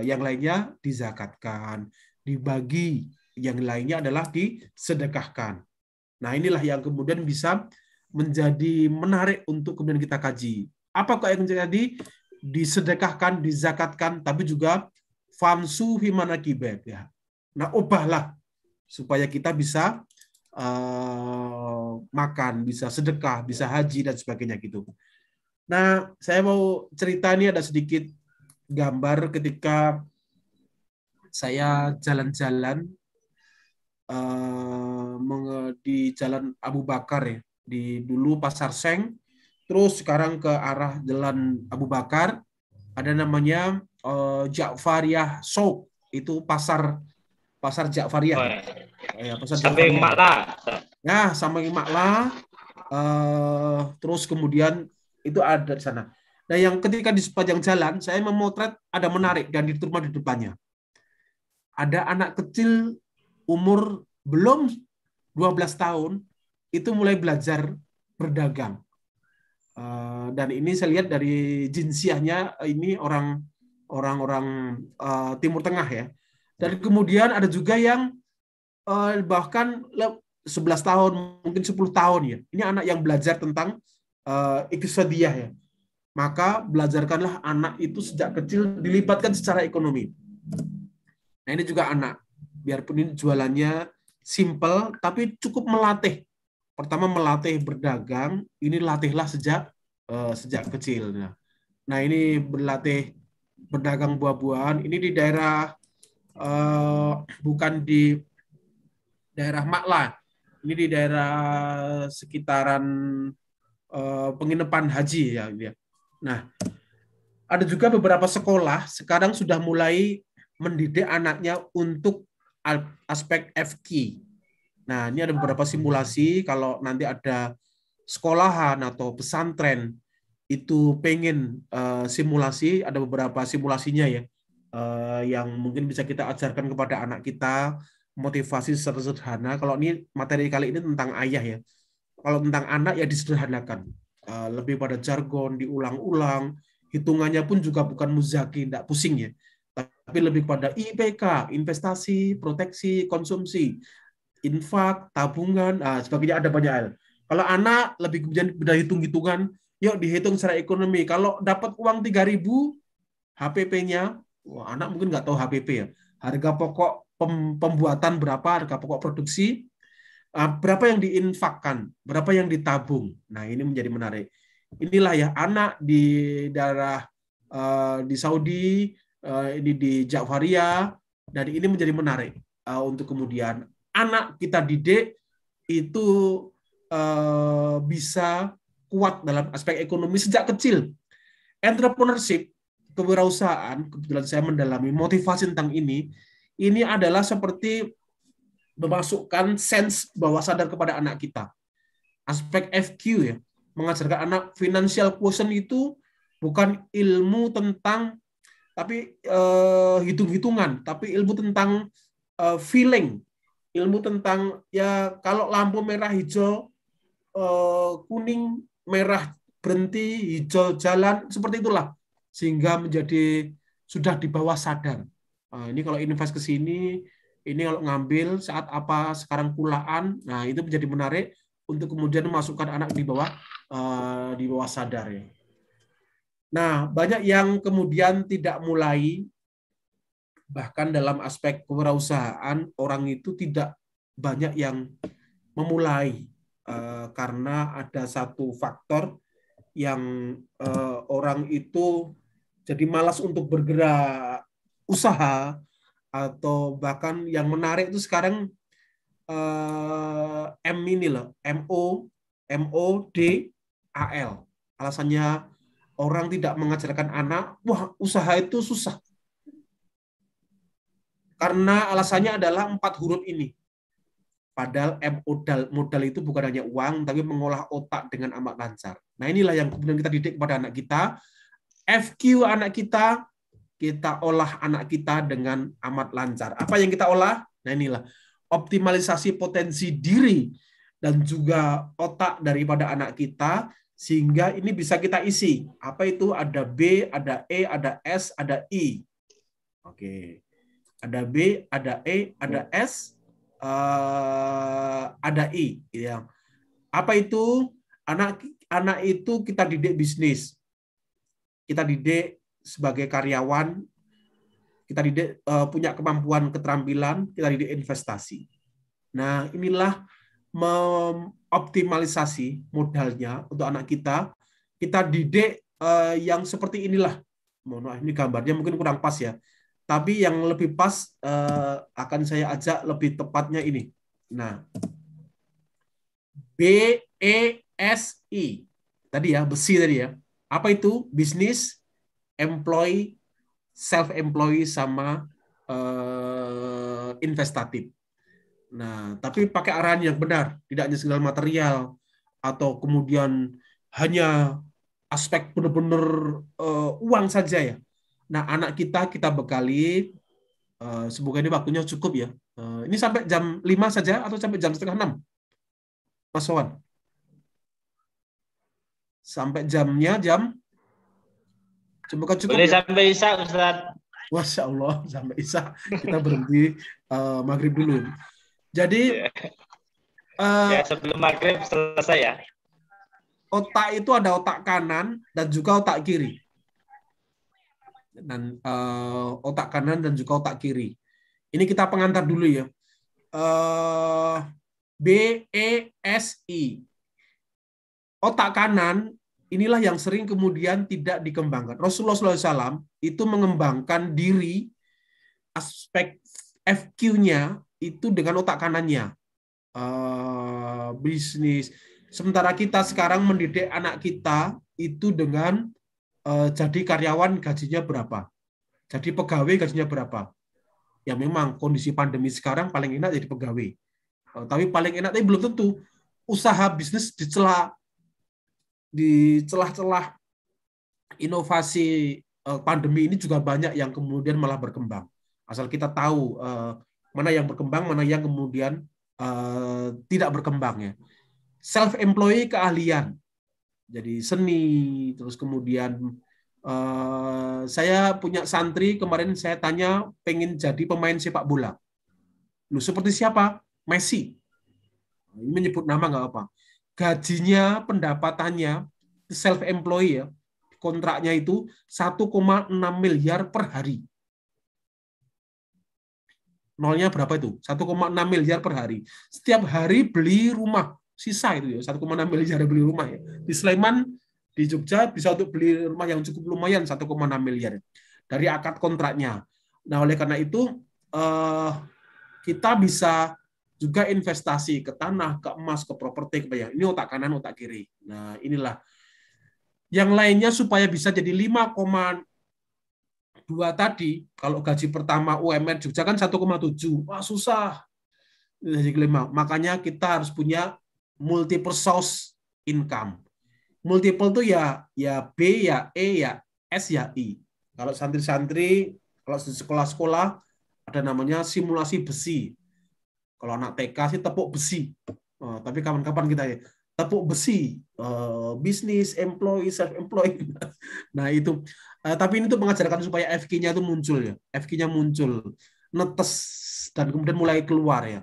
Yang lainnya dizakatkan, dibagi, yang lainnya adalah disedekahkan. Nah, inilah yang kemudian bisa menjadi menarik untuk kemudian kita kaji. Apa kok yang terjadi? Disedekahkan, dizakatkan, tapi juga famsu fi manakibih, ya. Nah, ubahlah supaya kita bisa makan, bisa sedekah, bisa haji dan sebagainya gitu. Nah, saya mau cerita ini ada sedikit gambar ketika saya jalan-jalan di Jalan Abu Bakar ya, di dulu Pasar Seng, terus sekarang ke arah Jalan Abu Bakar ada namanya Ja'fariyah Souk, itu pasar Ja'fariyah. Ya, pasar Samping Makla. Ya, samping Makla. Terus kemudian itu ada di sana. Nah, yang ketika di sepanjang jalan saya memotret ada menarik dan di rumah di depannya. Ada anak kecil umur belum 12 tahun itu mulai belajar berdagang. Dan ini saya lihat dari jinsiahnya ini orang-orang Timur Tengah ya. Dan kemudian ada juga yang bahkan 11 tahun, mungkin 10 tahun ya. Ini anak yang belajar tentang iktisadiyah ya. Maka belajarkanlah anak itu sejak kecil, dilibatkan secara ekonomi. Nah, ini juga anak. Biarpun ini jualannya simple, tapi cukup melatih. Pertama melatih berdagang, ini latihlah sejak kecil. Nah, ini berlatih berdagang buah-buahan. Ini di daerah bukan di daerah Makla, ini di daerah sekitaran penginapan haji ya. Nah, ada juga beberapa sekolah sekarang sudah mulai mendidik anaknya untuk aspek FQ. Nah, ini ada beberapa simulasi kalau nanti ada sekolahan atau pesantren itu pengen simulasi, ada beberapa simulasinya ya. Yang mungkin bisa kita ajarkan kepada anak kita, motivasi sederhana. Kalau ini materi kali ini tentang ayah ya. Kalau tentang anak ya disederhanakan. Lebih pada jargon, diulang-ulang, hitungannya pun juga bukan muzaki, tidak pusing ya. Tapi lebih pada IPK, investasi, proteksi, konsumsi, infak, tabungan, sebagainya ada banyak hal. Kalau anak lebih kemudian beda hitung-hitungan, yuk dihitung secara ekonomi. Kalau dapat uang 3.000, HPP-nya, anak mungkin nggak tahu HPP ya. Harga pokok pembuatan berapa, harga pokok produksi, berapa yang diinfakkan, berapa yang ditabung. Nah, ini menjadi menarik. Inilah ya anak di daerah di Saudi, ini di Ja'fariyah, dan ini menjadi menarik untuk kemudian anak kita didik itu bisa kuat dalam aspek ekonomi sejak kecil. entrepreneurship, kewirausahaan, kebetulan saya mendalami motivasi tentang ini adalah seperti memasukkan sense bawah sadar kepada anak kita. Aspek FQ ya, mengajarkan anak financial quotient itu bukan ilmu tentang tapi hitung-hitungan, tapi ilmu tentang feeling, ilmu tentang ya kalau lampu merah hijau kuning merah berhenti, hijau jalan, seperti itulah. Sehingga menjadi sudah di bawah sadar. Nah, ini kalau invest ke sini, ini kalau ngambil saat apa sekarang pulaan, nah itu menjadi menarik untuk kemudian memasukkan anak di bawah sadar ya. Nah, banyak yang kemudian tidak mulai, bahkan dalam aspek kewirausahaan orang itu tidak banyak yang memulai karena ada satu faktor yang orang itu jadi malas untuk bergerak usaha, atau bahkan yang menarik itu sekarang MODAL. Alasannya orang tidak mengajarkan anak, wah usaha itu susah. Karena alasannya adalah 4 huruf ini. Padahal modal itu bukan hanya uang, tapi mengolah otak dengan amat lancar. Nah inilah yang kemudian kita didik kepada anak kita. FQ anak kita olah anak kita dengan amat lancar. Apa yang kita olah? Nah inilah, optimalisasi potensi diri dan juga otak daripada anak kita, sehingga ini bisa kita isi. Apa itu? Ada B, ada E, ada S, ada I. Oke. Ada B, ada E, ada S, ada I, ya. Apa itu? Anak itu kita didik bisnis, kita didik sebagai karyawan, kita didik punya kemampuan keterampilan, kita didik investasi. Nah, inilah mengoptimalisasi modalnya untuk anak kita. Kita didik yang seperti inilah. Mohon maaf, ini gambarnya mungkin kurang pas ya. Tapi yang lebih pas akan saya ajak lebih tepatnya ini. Nah, BESI tadi ya, besi tadi ya. Apa itu? Bisnis, employee, self-employee, sama investatif. Nah, tapi pakai arahan yang benar, tidak hanya segala material atau kemudian hanya aspek benar-benar uang saja ya. Nah, anak kita bekali, semoga ini waktunya cukup ya. Ini sampai jam 5 saja atau sampai jam setengah 6? Mas Sowan? Sampai jamnya jam? Semoga cukup. Boleh ya? Sampai Isya, Ustaz. Masya Allah, sampai Isya. Kita berhenti maghrib dulu. Jadi, ya sebelum maghrib selesai ya. Otak itu ada otak kanan dan juga otak kiri. Dan otak kanan dan juga otak kiri. Ini kita pengantar dulu ya. BESI. Otak kanan inilah yang sering kemudian tidak dikembangkan. Rasulullah SAW itu mengembangkan diri, aspek FQ-nya itu dengan otak kanannya. Bisnis. Sementara kita sekarang mendidik anak kita itu dengan jadi karyawan gajinya berapa, jadi pegawai gajinya berapa. Ya memang kondisi pandemi sekarang paling enak jadi pegawai. Tapi paling enak tapi belum tentu. Usaha bisnis di celah-celah inovasi pandemi ini juga banyak yang kemudian malah berkembang. Asal kita tahu mana yang berkembang, mana yang kemudian tidak berkembang ya. Self-employed keahlian. Jadi seni, terus kemudian saya punya santri kemarin saya tanya pengen jadi pemain sepak bola. Lu seperti siapa? Messi. Ini menyebut nama nggak apa. Gajinya, pendapatannya self-employed ya, kontraknya itu 1,6 miliar per hari. Nolnya berapa itu? 1,6 miliar per hari. Setiap hari beli rumah. Sisa itu ya, 1,6 miliar beli rumah ya. Di Sleman, di Jogja bisa untuk beli rumah yang cukup lumayan 1,6 miliar dari akad kontraknya. Nah, oleh karena itu kita bisa juga investasi ke tanah, ke emas, ke properti, ke banyak. Ini otak kanan, otak kiri. Nah, inilah Yang lainnya supaya bisa jadi 5,2 tadi, kalau gaji pertama UMR Jogja kan 1,7. Wah, susah. Jadi kelima. Makanya kita harus punya multiple source income. Multiple tuh ya B, ya E, ya S, ya I. Kalau santri-santri, kalau di sekolah-sekolah ada namanya simulasi besi. Kalau anak TK sih tepuk besi. Tapi kapan-kapan kita ya tepuk besi, bisnis, employee, self-employed. Nah itu. Tapi ini tuh mengajarkan supaya FQ-nya itu muncul ya. FQ-nya muncul, netes dan kemudian mulai keluar ya.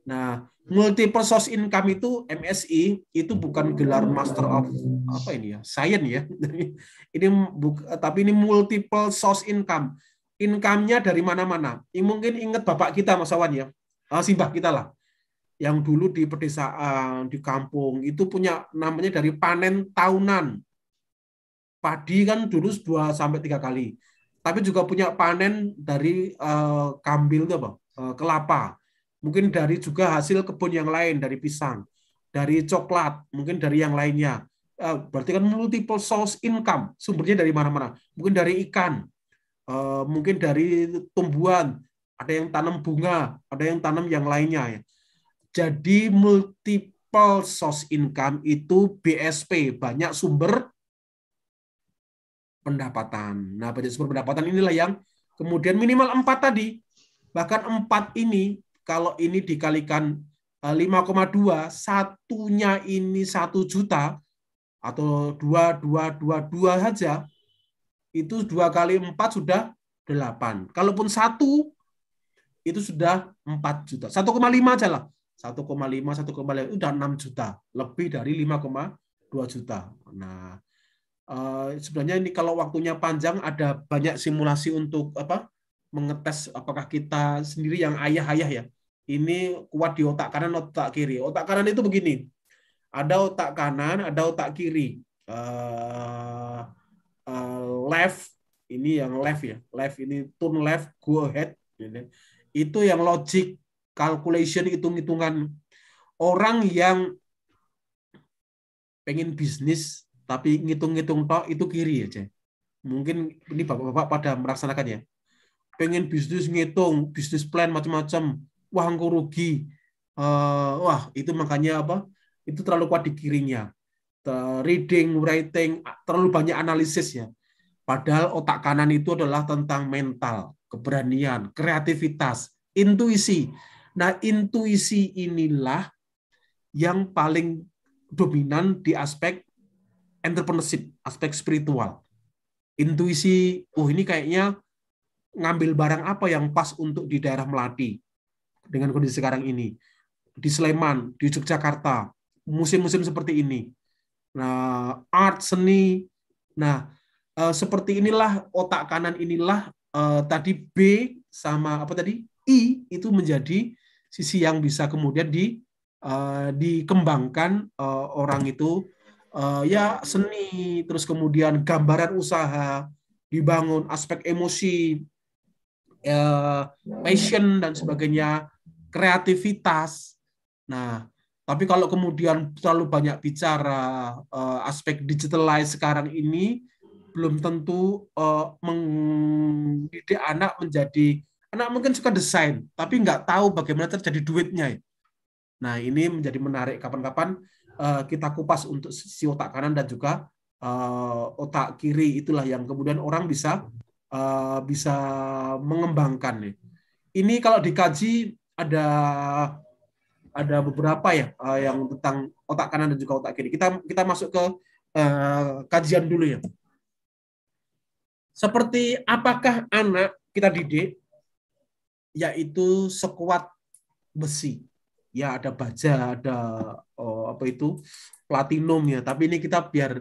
Nah, multiple source income itu MSI itu bukan gelar Master of apa ini ya, Science ya. Ini tapi ini multiple source income. Income-nya dari mana-mana. Mungkin ingat bapak kita Mas Awan ya. Simbah kita lah. Yang dulu di pedesaan, di kampung itu punya namanya dari panen tahunan. Padi kan dulu 2 sampai 3 kali. Tapi juga punya panen dari kambil itu apa? Kelapa. Mungkin dari juga hasil kebun yang lain, dari pisang, dari coklat, mungkin dari yang lainnya. Berarti kan multiple source income, sumbernya dari mana-mana. Mungkin dari ikan, mungkin dari tumbuhan, ada yang tanam bunga, ada yang tanam yang lainnya. Jadi multiple source income itu BSP, banyak sumber pendapatan. Nah, banyak sumber pendapatan inilah yang kemudian minimal 4 tadi. Bahkan 4 ini, kalau ini dikalikan 5,2, satunya ini 1 juta, atau 2 saja, itu 2 kali 4 sudah 8. Kalaupun 1, itu sudah 4 juta. 1,5 aja lah. 1,5, 1,5, itu udah 6 juta. Lebih dari 5,2 juta. Nah, sebenarnya ini kalau waktunya panjang, ada banyak simulasi untuk mengetes apakah kita sendiri yang ayah-ayah ya. Ini kuat di otak kanan, otak kiri. Otak kanan itu begini. Ada otak kanan, ada otak kiri. Left, ini yang left ya. Left ini turn left, go ahead. Itu yang logic, calculation, hitung-hitungan. Orang yang pengen bisnis tapi ngitung-ngitung tok itu kiri aja. Mungkin ini bapak-bapak pada melaksanakannya. Pengen bisnis ngitung, bisnis plan macam-macam, wah engkau rugi. Wah, itu makanya itu terlalu kuat di kirinya. Reading, writing, terlalu banyak analisis ya. Padahal otak kanan itu adalah tentang mental, keberanian, kreativitas, intuisi. Nah, intuisi inilah yang paling dominan di aspek entrepreneurship, aspek spiritual. Intuisi, ini kayaknya ngambil barang apa yang pas untuk di daerah Melati dengan kondisi sekarang ini. Di Sleman, di Yogyakarta, musim-musim seperti ini. Nah, art, seni. Nah, seperti inilah otak kanan inilah tadi B sama I itu menjadi sisi yang bisa kemudian dikembangkan orang itu ya seni, terus kemudian gambaran usaha, dibangun aspek emosi, passion dan sebagainya, kreativitas. Nah, tapi kalau kemudian terlalu banyak bicara aspek digitalize sekarang ini, belum tentu mendidik anak mungkin suka desain, tapi nggak tahu bagaimana terjadi duitnya. Nah, ini menjadi menarik kapan-kapan kita kupas untuk sisi otak kanan dan juga otak kiri, itulah yang kemudian orang bisa mengembangkan. Ini kalau dikaji ada beberapa ya yang tentang otak kanan dan juga otak kiri. Kita masuk ke kajian dulu ya. Seperti apakah anak kita didik yaitu sekuat besi. Ya ada baja, ada platinum ya. Tapi ini kita biar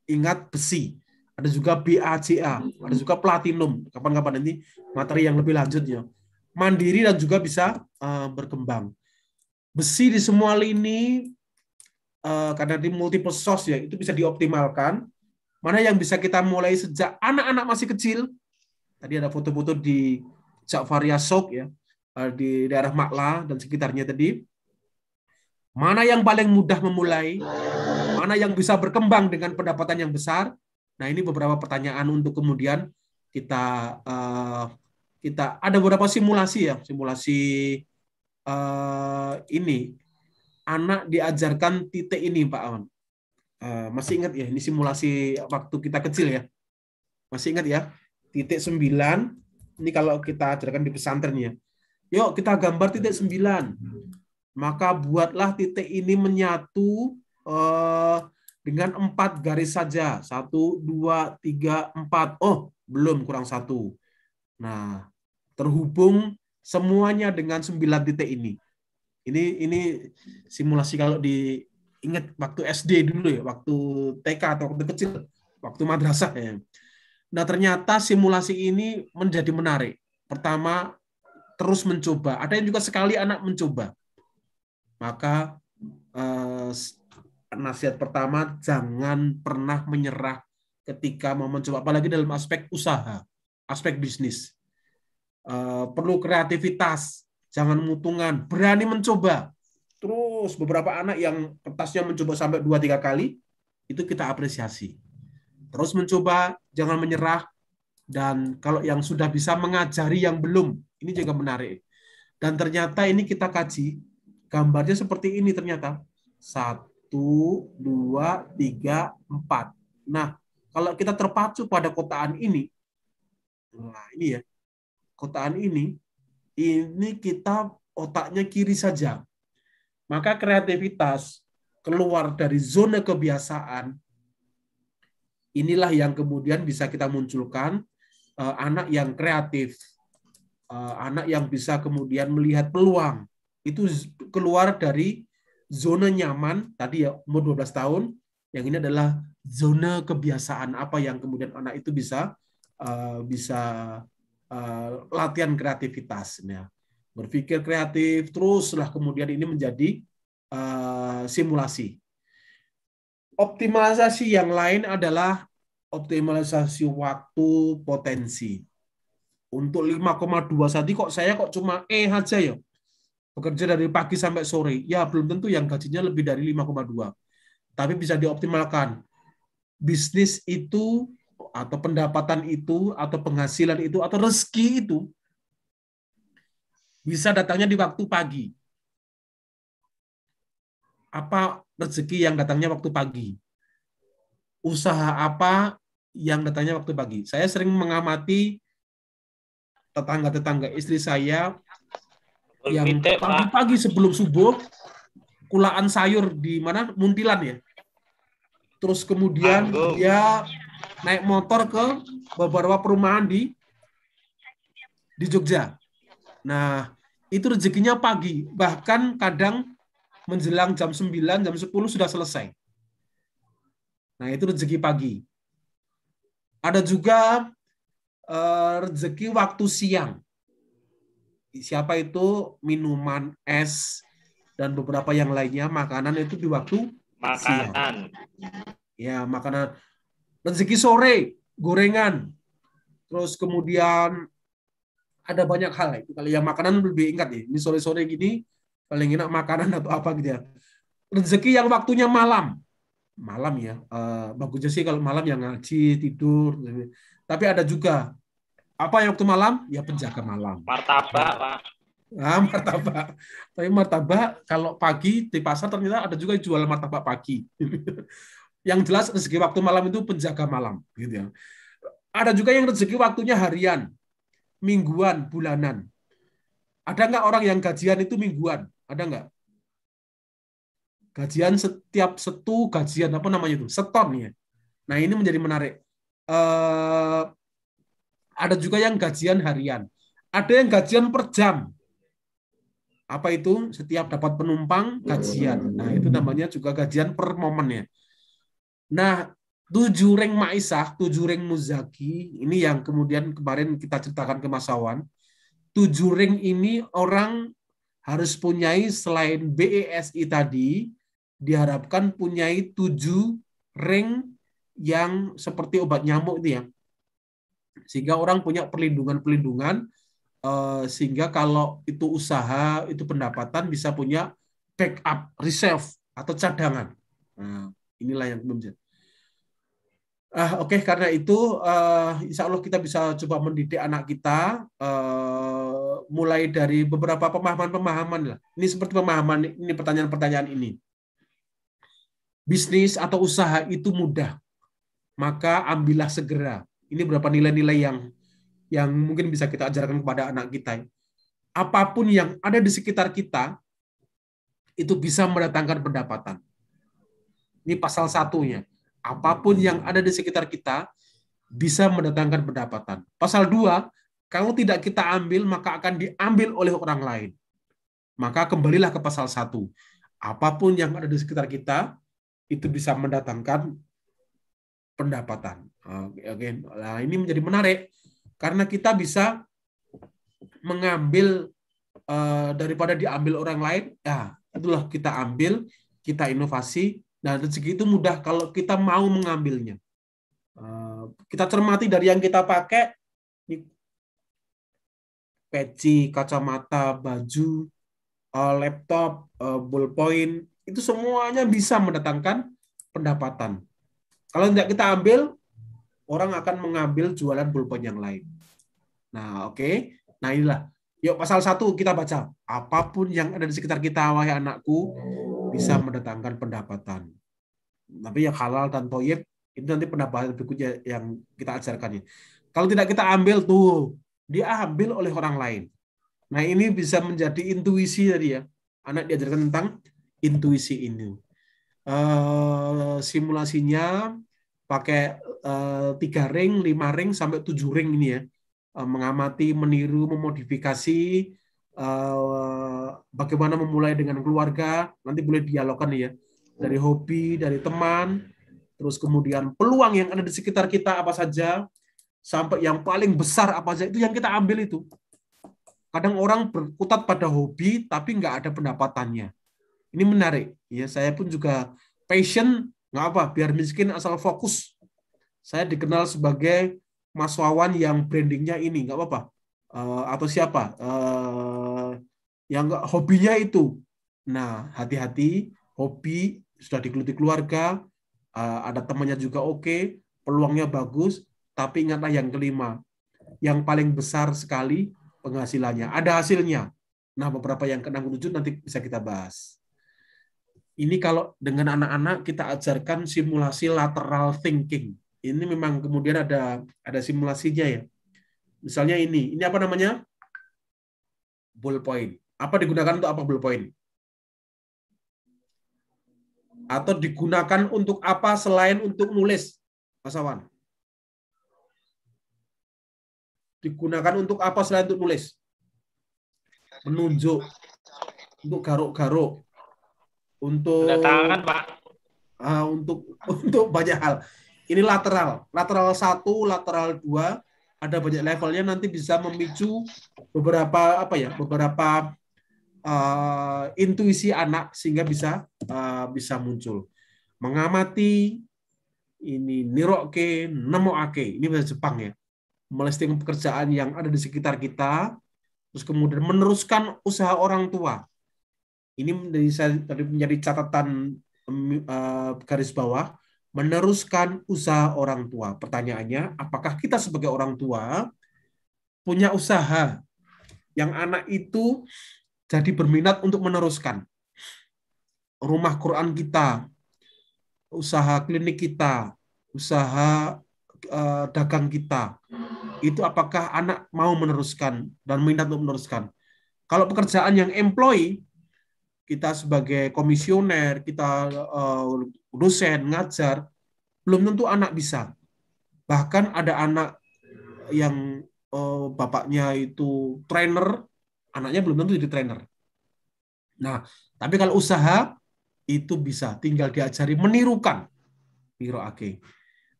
ingat besi. Ada juga BACA, ada juga platinum. Kapan-kapan nanti materi yang lebih lanjutnya. Mandiri dan juga bisa berkembang. Besi di semua lini karena di multiple source ya, itu bisa dioptimalkan. Mana yang bisa kita mulai sejak anak-anak masih kecil. Tadi ada foto-foto di Ja'faria Souk ya, di daerah Makla dan sekitarnya tadi. Mana yang paling mudah memulai, mana yang bisa berkembang dengan pendapatan yang besar, Nah, ini beberapa pertanyaan untuk kemudian kita kita ada beberapa simulasi ya, simulasi ini anak diajarkan titik ini Pak Awan. Masih ingat ya, ini simulasi waktu kita kecil ya. Masih ingat ya? Titik 9, ini kalau kita ajarkan di pesantren ya. Yuk kita gambar titik 9. Maka buatlah titik ini menyatu dengan 4 garis saja. 1, 2, 3, 4. Oh, belum, kurang 1. Nah, terhubung semuanya dengan 9 titik ini. Ini simulasi kalau diingat waktu SD dulu ya, waktu TK atau waktu kecil, waktu madrasah ya. Nah, ternyata simulasi ini menjadi menarik. Pertama, terus mencoba. Ada yang juga sekali anak mencoba. Maka nasihat pertama, jangan pernah menyerah ketika mau mencoba, apalagi dalam aspek usaha, aspek bisnis. Perlu kreativitas, jangan mutungan, berani mencoba. Terus beberapa anak yang kertasnya mencoba sampai 2-3 kali, itu kita apresiasi. Terus mencoba, jangan menyerah. Dan kalau yang sudah bisa mengajari yang belum, ini juga menarik. Dan ternyata ini kita kaji, gambarnya seperti ini ternyata. 1, 2, 3, 4. Nah, kalau kita terpacu pada kotaan ini, nah ini ya, kotaan ini kita otaknya kiri saja. Maka kreativitas keluar dari zona kebiasaan, inilah yang kemudian bisa kita munculkan anak yang kreatif, anak yang bisa kemudian melihat peluang. Itu keluar dari zona nyaman, tadi ya umur 12 tahun, yang ini adalah zona kebiasaan, apa yang kemudian anak itu bisa latihan kreativitasnya. Berpikir kreatif, teruslah kemudian ini menjadi simulasi. Optimalisasi yang lain adalah optimalisasi waktu potensi. Untuk 5,2 tadi saya cuma aja ya. Bekerja dari pagi sampai sore. Ya, belum tentu yang gajinya lebih dari 5,2. Tapi bisa dioptimalkan. Bisnis itu, atau pendapatan itu, atau penghasilan itu, atau rezeki itu, bisa datangnya di waktu pagi. Apa rezeki yang datangnya waktu pagi? Usaha apa yang datangnya waktu pagi? Saya sering mengamati tetangga-tetangga istri saya yang pagi-pagi sebelum subuh kulaan sayur di mana? Muntilan ya. Terus kemudian dia naik motor ke beberapa perumahan di Jogja. Nah, itu rezekinya pagi. Bahkan kadang menjelang jam 9, jam 10 sudah selesai. Nah, itu rezeki pagi. Ada juga rezeki waktu siang. Siapa itu? Minuman, es, dan beberapa yang lainnya, makanan itu di waktu siang. Ya, makanan. Rezeki sore, gorengan. Terus kemudian ada banyak hal. Kalau yang makanan lebih ingat ya. Ini sore-sore gini, paling enak makanan atau apa gitu ya. Rezeki yang waktunya malam. Malam ya. Bagusnya sih kalau malam yang ngaji, tidur. Tapi ada juga. Apa yang waktu malam? Ya penjaga malam. Martabak, Pak. Nah, martabak. Tapi martabak kalau pagi di pasar ternyata ada juga yang jual martabak pagi. Yang jelas rezeki waktu malam itu penjaga malam, gitu ya. Ada juga yang rezeki waktunya harian, mingguan, bulanan. Ada nggak orang yang gajian itu mingguan? Ada nggak? Gajian setiap gajian apa namanya itu? Seton ya. Nah ini menjadi menarik. Ada juga yang gajian harian. Ada yang gajian per jam. Apa itu? Setiap dapat penumpang gajian. Nah itu namanya juga gajian per momen ya. Nah, 7 ring Maisah, 7 ring Muzaki, ini yang kemudian kemarin kita ceritakan ke Mas Awan. 7 ring ini orang harus punyai selain BESI tadi, diharapkan punyai 7 ring yang seperti obat nyamuk itu ya. Sehingga orang punya perlindungan-perlindungan, sehingga kalau itu usaha, itu pendapatan bisa punya backup, reserve, atau cadangan. Nah, inilah yang belum. Oke, karena itu insya Allah kita bisa coba mendidik anak kita mulai dari beberapa pemahaman-pemahaman lah. Ini seperti pemahaman ini pertanyaan-pertanyaan ini. Bisnis atau usaha itu mudah, maka ambillah segera. Ini beberapa nilai-nilai yang mungkin bisa kita ajarkan kepada anak kita. Apapun yang ada di sekitar kita itu bisa mendatangkan pendapatan. Ini pasal satunya. Apapun yang ada di sekitar kita bisa mendatangkan pendapatan. Pasal 2, kalau tidak kita ambil, maka akan diambil oleh orang lain. Maka kembalilah ke pasal 1. Apapun yang ada di sekitar kita, itu bisa mendatangkan pendapatan. Oke. Nah, ini menjadi menarik, karena kita bisa mengambil daripada diambil orang lain, ya itulah kita ambil, kita inovasi. Nah, rezeki itu mudah kalau kita mau mengambilnya. Kita cermati dari yang kita pakai, peci, kacamata, baju, laptop, ballpoint, itu semuanya bisa mendatangkan pendapatan. Kalau tidak kita ambil, orang akan mengambil jualan ballpoint yang lain. Nah, oke. Nah, inilah. Yuk, pasal 1 kita baca. Apapun yang ada di sekitar kita, wahai anakku, bisa mendatangkan pendapatan. Tapi yang halal dan thayyib itu nanti pendapatan berikutnya yang kita ajarkannya. Kalau tidak kita ambil tuh, diambil oleh orang lain. Nah, ini bisa menjadi intuisi tadi ya. Anak diajarkan tentang intuisi ini. Simulasinya pakai 3 ring, 5 ring sampai 7 ring ini ya. Mengamati, meniru, memodifikasi, bagaimana memulai dengan keluarga, nanti boleh dialogkan ya, dari hobi, dari teman, terus kemudian peluang yang ada di sekitar kita apa saja, sampai yang paling besar apa saja, itu yang kita ambil itu. Kadang orang berkutat pada hobi, tapi nggak ada pendapatannya. Ini menarik. Ya, saya pun juga passion, nggak apa, biar miskin asal fokus. Saya dikenal sebagai Mas Wawan yang brandingnya ini, nggak apa-apa. Atau siapa? Yang hobinya itu. Nah, hati-hati, hobi sudah digeluti keluarga, ada temannya juga oke, peluangnya bagus, tapi ingatlah yang kelima. Yang paling besar sekali penghasilannya. Ada hasilnya. Nah, beberapa yang ke-6 nanti bisa kita bahas. Ini kalau dengan anak-anak kita ajarkan simulasi lateral thinking. Ini memang kemudian ada simulasinya ya. Misalnya ini apa namanya? Ballpoint. Apa digunakan untuk apa ballpoint? Atau digunakan untuk apa selain untuk nulis, Mas Awan? Digunakan untuk apa selain untuk nulis? Menunjuk, untuk garuk-garuk, untuk Tangan, Pak. Untuk banyak hal. Ini lateral 1, lateral 2, ada banyak levelnya, nanti bisa memicu beberapa intuisi anak sehingga bisa muncul. Mengamati, ini niroke, nemoake, ini bahasa Jepang ya. Melisting pekerjaan yang ada di sekitar kita, terus kemudian meneruskan usaha orang tua. Ini menjadi catatan garis bawah, meneruskan usaha orang tua. Pertanyaannya, apakah kita sebagai orang tua punya usaha yang anak itu jadi berminat untuk meneruskan? Rumah Quran kita, usaha klinik kita, usaha dagang kita, itu apakah anak mau meneruskan dan minat untuk meneruskan? Kalau pekerjaan yang employee, kita sebagai komisioner, kita dosen, ngajar, belum tentu anak bisa. Bahkan ada anak yang bapaknya itu trainer, anaknya belum tentu jadi trainer. Nah, tapi kalau usaha, itu bisa, tinggal diajari menirukan. Niroake.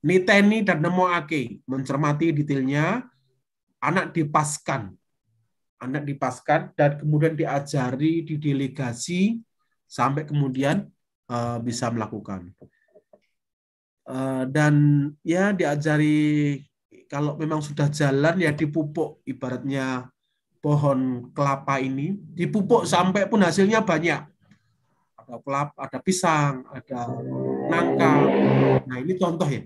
Niteni dan nemoake, mencermati detailnya, anak dipaskan dan kemudian diajari, didelegasi sampai kemudian bisa melakukan. Dan ya diajari, kalau memang sudah jalan ya dipupuk, ibaratnya pohon kelapa ini dipupuk sampai pun hasilnya banyak. ada ada pisang, ada nangka. Nah, ini contoh ya,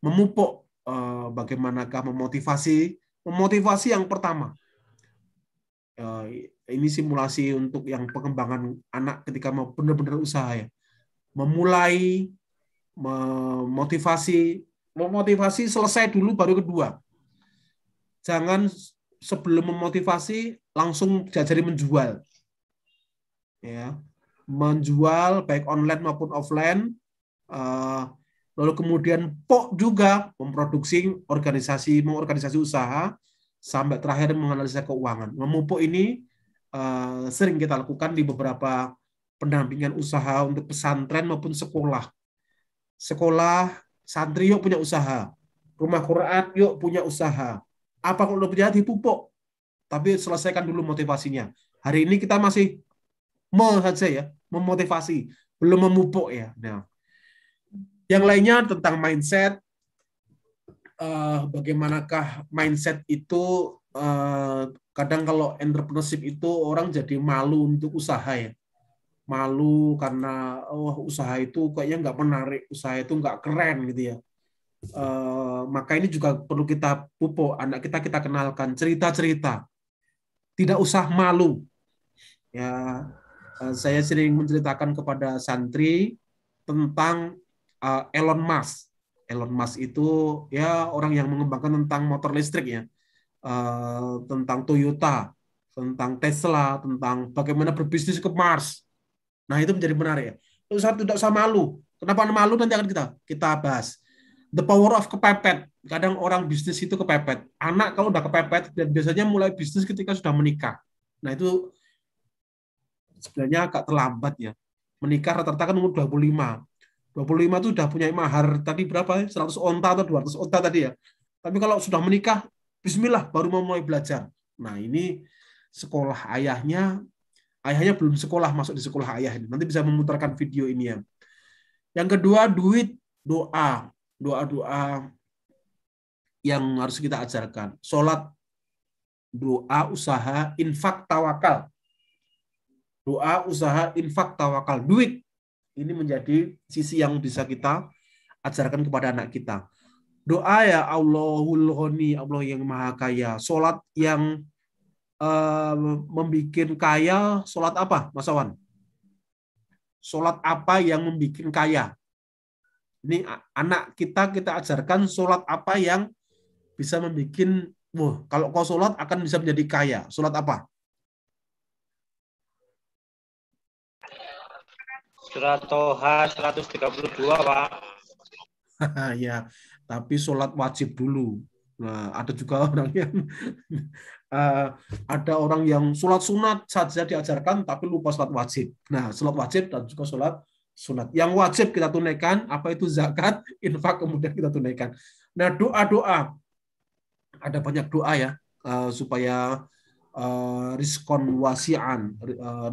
memupuk bagaimanakah memotivasi yang pertama. Ini simulasi untuk yang pengembangan anak ketika mau benar-benar usaha ya. Memulai, memotivasi selesai dulu baru kedua. Jangan sebelum memotivasi langsung diajari menjual. Ya. Menjual baik online maupun offline. Lalu kemudian juga memproduksi mengorganisasi usaha sampai terakhir menganalisa keuangan. Memupuk ini sering kita lakukan di beberapa pendampingan usaha untuk pesantren maupun sekolah. Sekolah, santri yuk punya usaha. Rumah Quran yuk punya usaha. Apa kalau udah punya dipupuk? Tapi selesaikan dulu motivasinya. Hari ini kita masih saja ya, memotivasi, belum memupuk ya. Nah, yang lainnya tentang mindset. Bagaimanakah mindset itu kadang kalau entrepreneurship itu orang jadi malu untuk usaha ya. Malu karena usaha itu kayaknya nggak menarik, usaha itu nggak keren gitu ya. Maka ini juga perlu kita pupuk, anak kita kenalkan cerita-cerita. Tidak usah malu. Ya, saya sering menceritakan kepada santri tentang Elon Musk. Elon Musk itu ya orang yang mengembangkan tentang motor listrik ya, tentang Toyota, tentang Tesla, tentang bagaimana berbisnis ke Mars. Nah, itu menjadi menarik ya. Tidak usah malu. Kenapa malu nanti akan kita bahas. The power of kepepet. Kadang orang bisnis itu kepepet. Anak kalau udah kepepet dan biasanya mulai bisnis ketika sudah menikah. Nah, itu sebenarnya agak terlambat ya. Menikah rata-rata kan umur 25. 25 itu udah punya mahar tadi berapa? 100 onta atau 200 onta tadi ya. Tapi kalau sudah menikah, bismillah baru mau mulai belajar. Nah, ini sekolah ayahnya belum sekolah, masuk di sekolah ayah ini. Nanti bisa memutarkan video ini ya. Yang kedua, duit, doa. Doa-doa yang harus kita ajarkan. Sholat, doa, usaha, infak, tawakal. Doa, usaha, infak, tawakal. Duit. Ini menjadi sisi yang bisa kita ajarkan kepada anak kita. Doa ya Allahul Ghani, Allah yang Maha Kaya. Sholat yang membikin kaya, sholat apa, Mas Awan? Sholat apa yang membikin kaya? Ini anak kita ajarkan sholat apa yang bisa membikin, kalau kau sholat akan bisa menjadi kaya. Sholat apa? Surat Toha 132, Pak. Ya, tapi sholat wajib dulu. Nah, ada juga orang yang ada orang yang sholat sunat saja diajarkan, tapi lupa sholat wajib. Nah, sholat wajib dan juga sholat sunat. Yang wajib kita tunaikan, apa itu zakat, infak, kemudian kita tunaikan. Nah, doa-doa. Ada banyak doa ya, supaya rizkon wasi'an,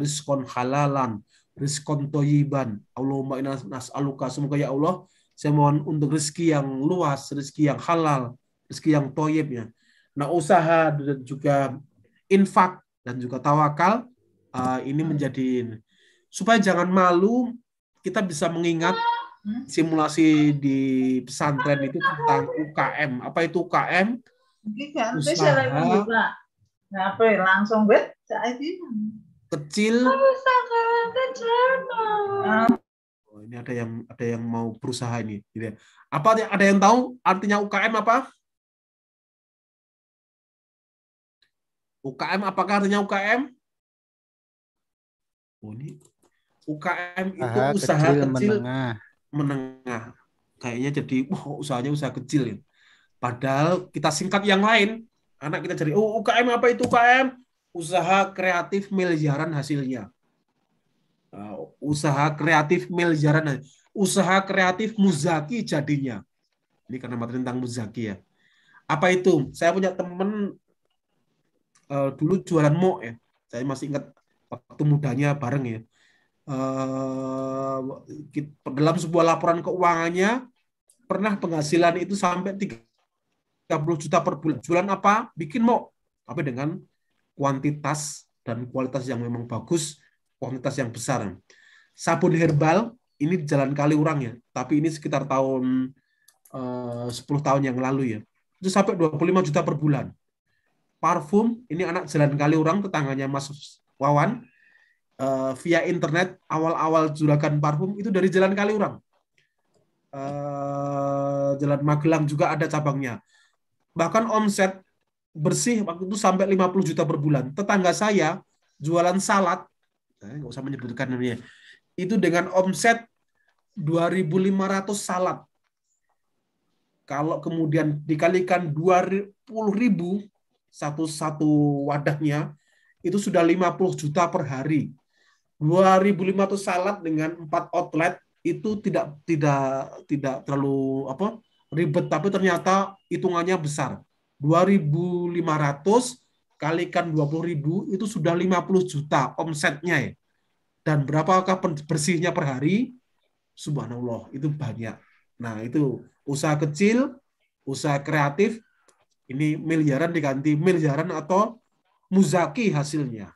rizkon halalan, rizkon toyiban. Allahumma inna nas'aluka, semoga ya Allah, saya mohon untuk rezeki yang luas, rezeki yang halal, rezeki yang toyib ya. Nah, usaha dan juga infak dan juga tawakal, ini menjadi, supaya jangan malu, kita bisa mengingat simulasi di pesantren itu tentang UKM. Apa itu UKM? Usaha langsung kecil. Oh, ini ada yang mau berusaha ini. Apa ada yang tahu artinya UKM apa? UKM, apakah artinya UKM? Oh, ini UKM itu usaha kecil menengah. Kayaknya jadi usahanya usaha kecil ya. Padahal kita singkat yang lain. Anak kita jadi UKM apa itu UKM? Usaha kreatif miliaran hasilnya. Usaha kreatif miliaran, usaha kreatif muzaki jadinya. Ini karena materi tentang muzaki ya. Apa itu? Saya punya teman dulu jualan mok ya. Saya masih ingat waktu mudanya bareng ya. Dalam sebuah laporan keuangannya pernah penghasilan itu sampai 30 juta per bulan. Jualan apa? Bikin mok. Tapi dengan kuantitas dan kualitas yang memang bagus, kuantitas yang besar. Sabun herbal ini di Jalan Kaliurang ya, tapi ini sekitar tahun 10 tahun yang lalu ya. Itu sampai 25 juta per bulan. Parfum ini anak Jalan Kaliurang, tetangganya Mas Wawan, via internet awal-awal juragan parfum itu dari Jalan Kaliurang. Jalan Magelang juga ada cabangnya. Bahkan omset bersih waktu itu sampai 50 juta per bulan. Tetangga saya jualan salad, nggak usah menyebutkan namanya, itu dengan omset 2.500 salad. Kalau kemudian dikalikan 20.000 satu wadahnya, itu sudah 50 juta per hari. 2.500 salad dengan 4 outlet itu tidak terlalu ribet, tapi ternyata hitungannya besar. 2.500 kalikan 20.000 itu sudah 50 juta omsetnya ya. Dan berapakah bersihnya per hari? Subhanallah, itu banyak. Nah, itu usaha kecil, usaha kreatif, ini miliaran diganti miliaran atau muzaki hasilnya.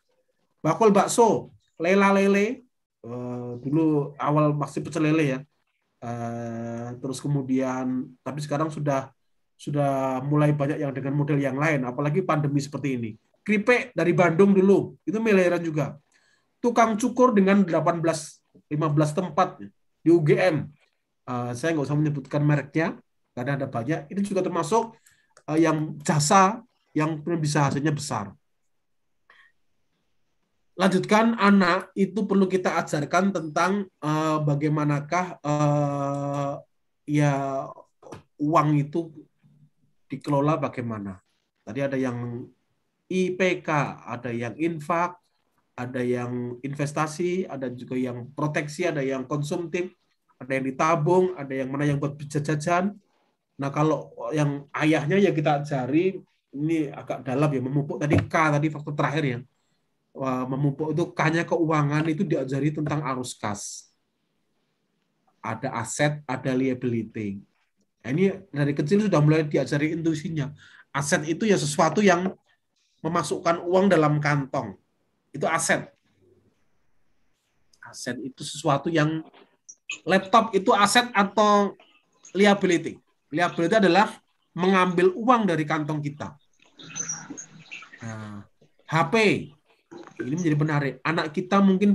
Bakul bakso, lela lele, dulu awal masih pecel lele ya. Terus kemudian, tapi sekarang sudah mulai banyak yang dengan model yang lain, apalagi pandemi seperti ini. Kripek dari Bandung dulu, itu miliaran juga. Tukang cukur dengan 18-15 tempat di UGM. Saya nggak usah menyebutkan mereknya, karena ada banyak. Ini juga termasuk yang jasa yang bisa hasilnya besar. Lanjutkan, anak itu perlu kita ajarkan tentang bagaimanakah ya uang itu dikelola bagaimana. Tadi ada yang IPK, ada yang infak, ada yang investasi, ada juga yang proteksi, ada yang konsumtif, ada yang ditabung, ada yang mana yang buat jajan. Nah, kalau yang ayahnya ya kita ajari, ini agak dalam ya, memupuk tadi K, tadi faktor terakhir ya. Memupuk itu K-nya keuangan, itu diajari tentang arus kas. Ada aset, ada liability. Nah, ini dari kecil sudah mulai diajari intuisinya. Aset itu ya sesuatu yang memasukkan uang dalam kantong. Itu aset. Aset itu sesuatu yang, laptop itu aset atau liability. Liability adalah mengambil uang dari kantong kita. Nah, HP ini menjadi menarik. Anak kita mungkin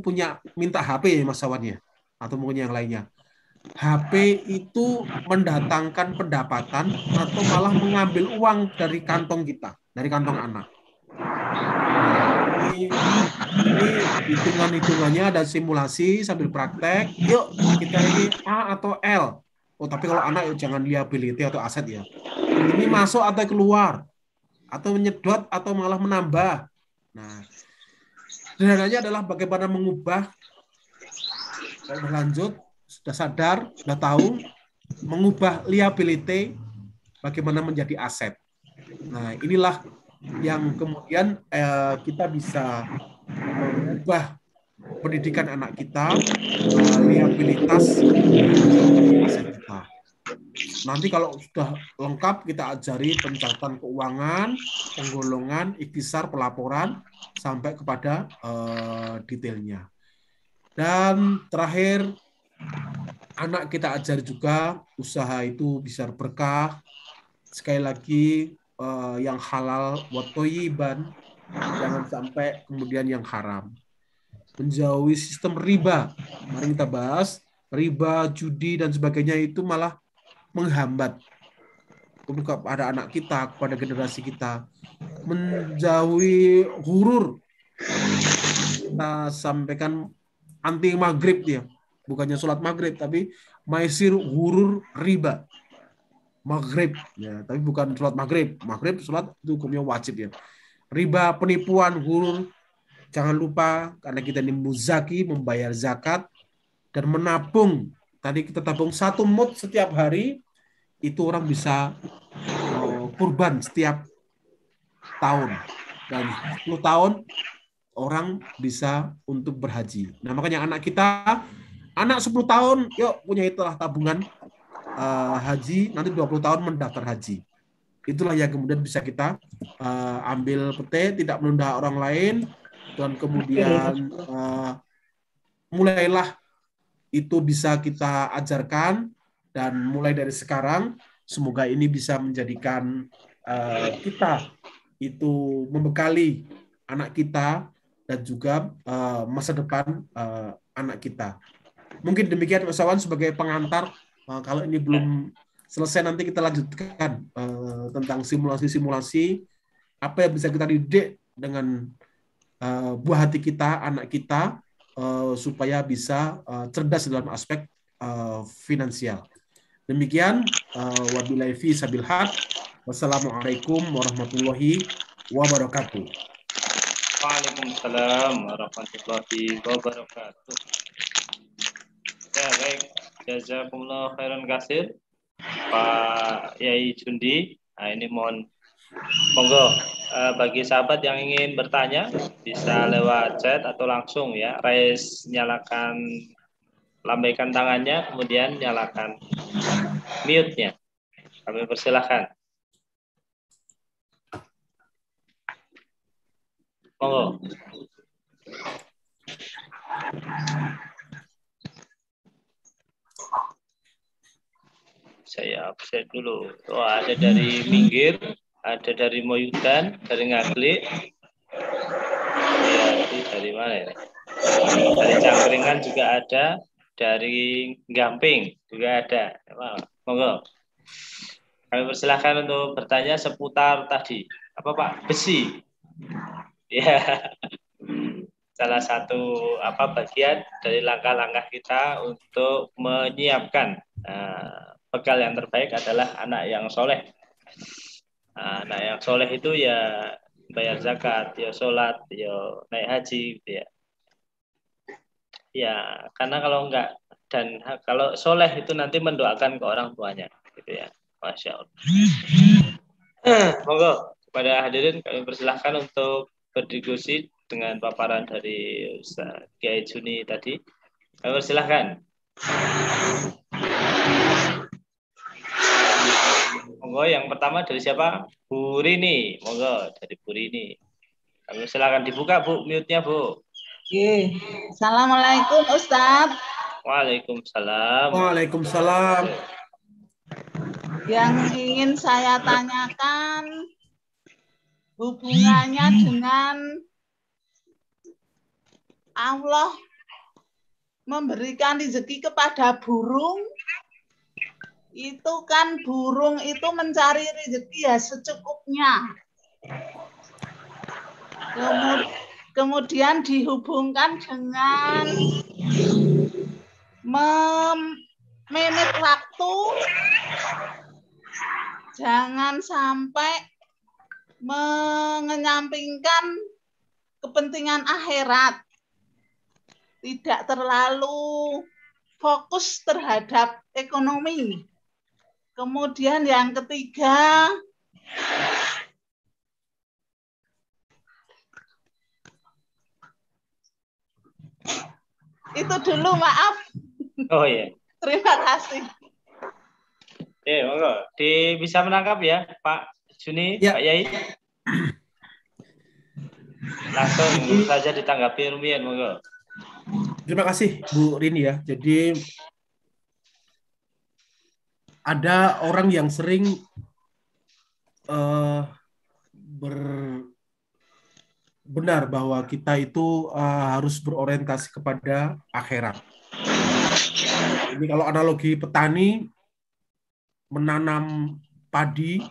minta HP ya Mas Sawan ya, atau mungkin yang lainnya. HP itu mendatangkan pendapatan atau malah mengambil uang dari kantong kita, dari kantong anak. Ini hitungan-hitungannya ada simulasi sambil praktek. Yuk kita ini A atau L. Oh, tapi kalau anak jangan liability atau aset ya. Ini masuk atau keluar, atau menyedot atau malah menambah. Nah, sederhananya adalah bagaimana mengubah. Kalau sudah lanjut, sudah sadar, sudah tahu, mengubah liability bagaimana menjadi aset. Nah, inilah yang kemudian kita bisa mengubah pendidikan anak kita, liabilitas aset kita. Nanti kalau sudah lengkap, kita ajari pencatatan keuangan, penggolongan, ikhtisar, pelaporan, sampai kepada detailnya. Dan terakhir, anak kita ajari juga usaha itu bisa berkah. Sekali lagi, yang halal wa thayyiban, jangan sampai kemudian yang haram. Menjauhi sistem riba. Mari kita bahas riba, judi dan sebagainya itu malah menghambat kepada anak kita, kepada generasi kita. Menjauhi hurur. Kita sampaikan anti maghrib dia, bukannya sholat maghrib, tapi maisir hurur riba. Maghrib ya, tapi bukan sholat maghrib. Maghrib sholat itu hukumnya wajib ya. Riba, penipuan, hurur, jangan lupa, karena kita ini muzaki, membayar zakat dan menabung. Tadi kita tabung 1 mud setiap hari, itu orang bisa kurban setiap tahun, dan 10 tahun orang bisa untuk berhaji. Nah, makanya anak kita, anak 10 tahun, yuk punya itulah tabungan haji, nanti 20 tahun mendaftar haji. Itulah yang kemudian bisa kita ambil petik, tidak menunda orang lain, dan kemudian mulailah itu bisa kita ajarkan, dan mulai dari sekarang semoga ini bisa menjadikan kita itu membekali anak kita dan juga masa depan anak kita. Mungkin demikian Mas Wawan sebagai pengantar. Kalau ini belum selesai nanti kita lanjutkan tentang simulasi-simulasi apa yang bisa kita didik dengan buah hati kita, anak kita, supaya bisa cerdas dalam aspek finansial. Demikian, wabillahi fi sabil haq. Wassalamualaikum warahmatullahi wabarakatuh. Waalaikumsalam warahmatullahi wabarakatuh. Ya, baik. Jazakumullah khairan katsir Pak Yai Jundi. Nah, ini monggo bagi sahabat yang ingin bertanya bisa lewat chat atau langsung ya, raise, nyalakan, lambaikan tangannya, kemudian nyalakan mute-nya. Kami persilahkan. Monggo. Saya absen dulu. Oh, ada dari Minggir, ada dari Moyudan, dari Ngaglik. Ya, dari mana ya? Dari Cangkringan juga ada, dari Gamping juga ada. Monggo. Kami persilahkan untuk bertanya seputar tadi. Apa Pak? Besi. Ya. Salah satu bagian dari langkah-langkah kita untuk menyiapkan bekal yang terbaik adalah anak yang soleh. Anak yang soleh itu ya bayar zakat, ya sholat, ya naik haji, gitu ya. Ya, karena kalau enggak, dan kalau soleh itu nanti mendoakan ke orang tuanya, gitu ya. Masya Allah. Monggo kepada hadirin kami persilahkan untuk berdiskusi dengan paparan dari Ustaz Kiai Juni tadi. Kami persilahkan. Monggo yang pertama dari siapa? Bu Rini. Monggo dari Bu Rini. Kami silakan dibuka Bu, mute-nya Bu. Oke. Assalamualaikum Ustadz. Waalaikumsalam. Waalaikumsalam. Yang ingin saya tanyakan hubungannya dengan Allah memberikan rezeki kepada burung. Itu kan burung itu mencari rezeki ya secukupnya. Kemudian dihubungkan dengan memanage waktu, jangan sampai mengenyampingkan kepentingan akhirat, tidak terlalu fokus terhadap ekonomi. Kemudian yang ketiga, itu dulu, maaf. Oh iya. Terima kasih. Monggo. Bisa menangkap ya Pak Juni, ya. Pak Yai. Langsung saja ditanggapi Rumian, monggo. Terima kasih Bu Rini ya. Jadi ada orang yang sering benar bahwa kita itu harus berorientasi kepada akhirat. Ini kalau analogi petani menanam padi,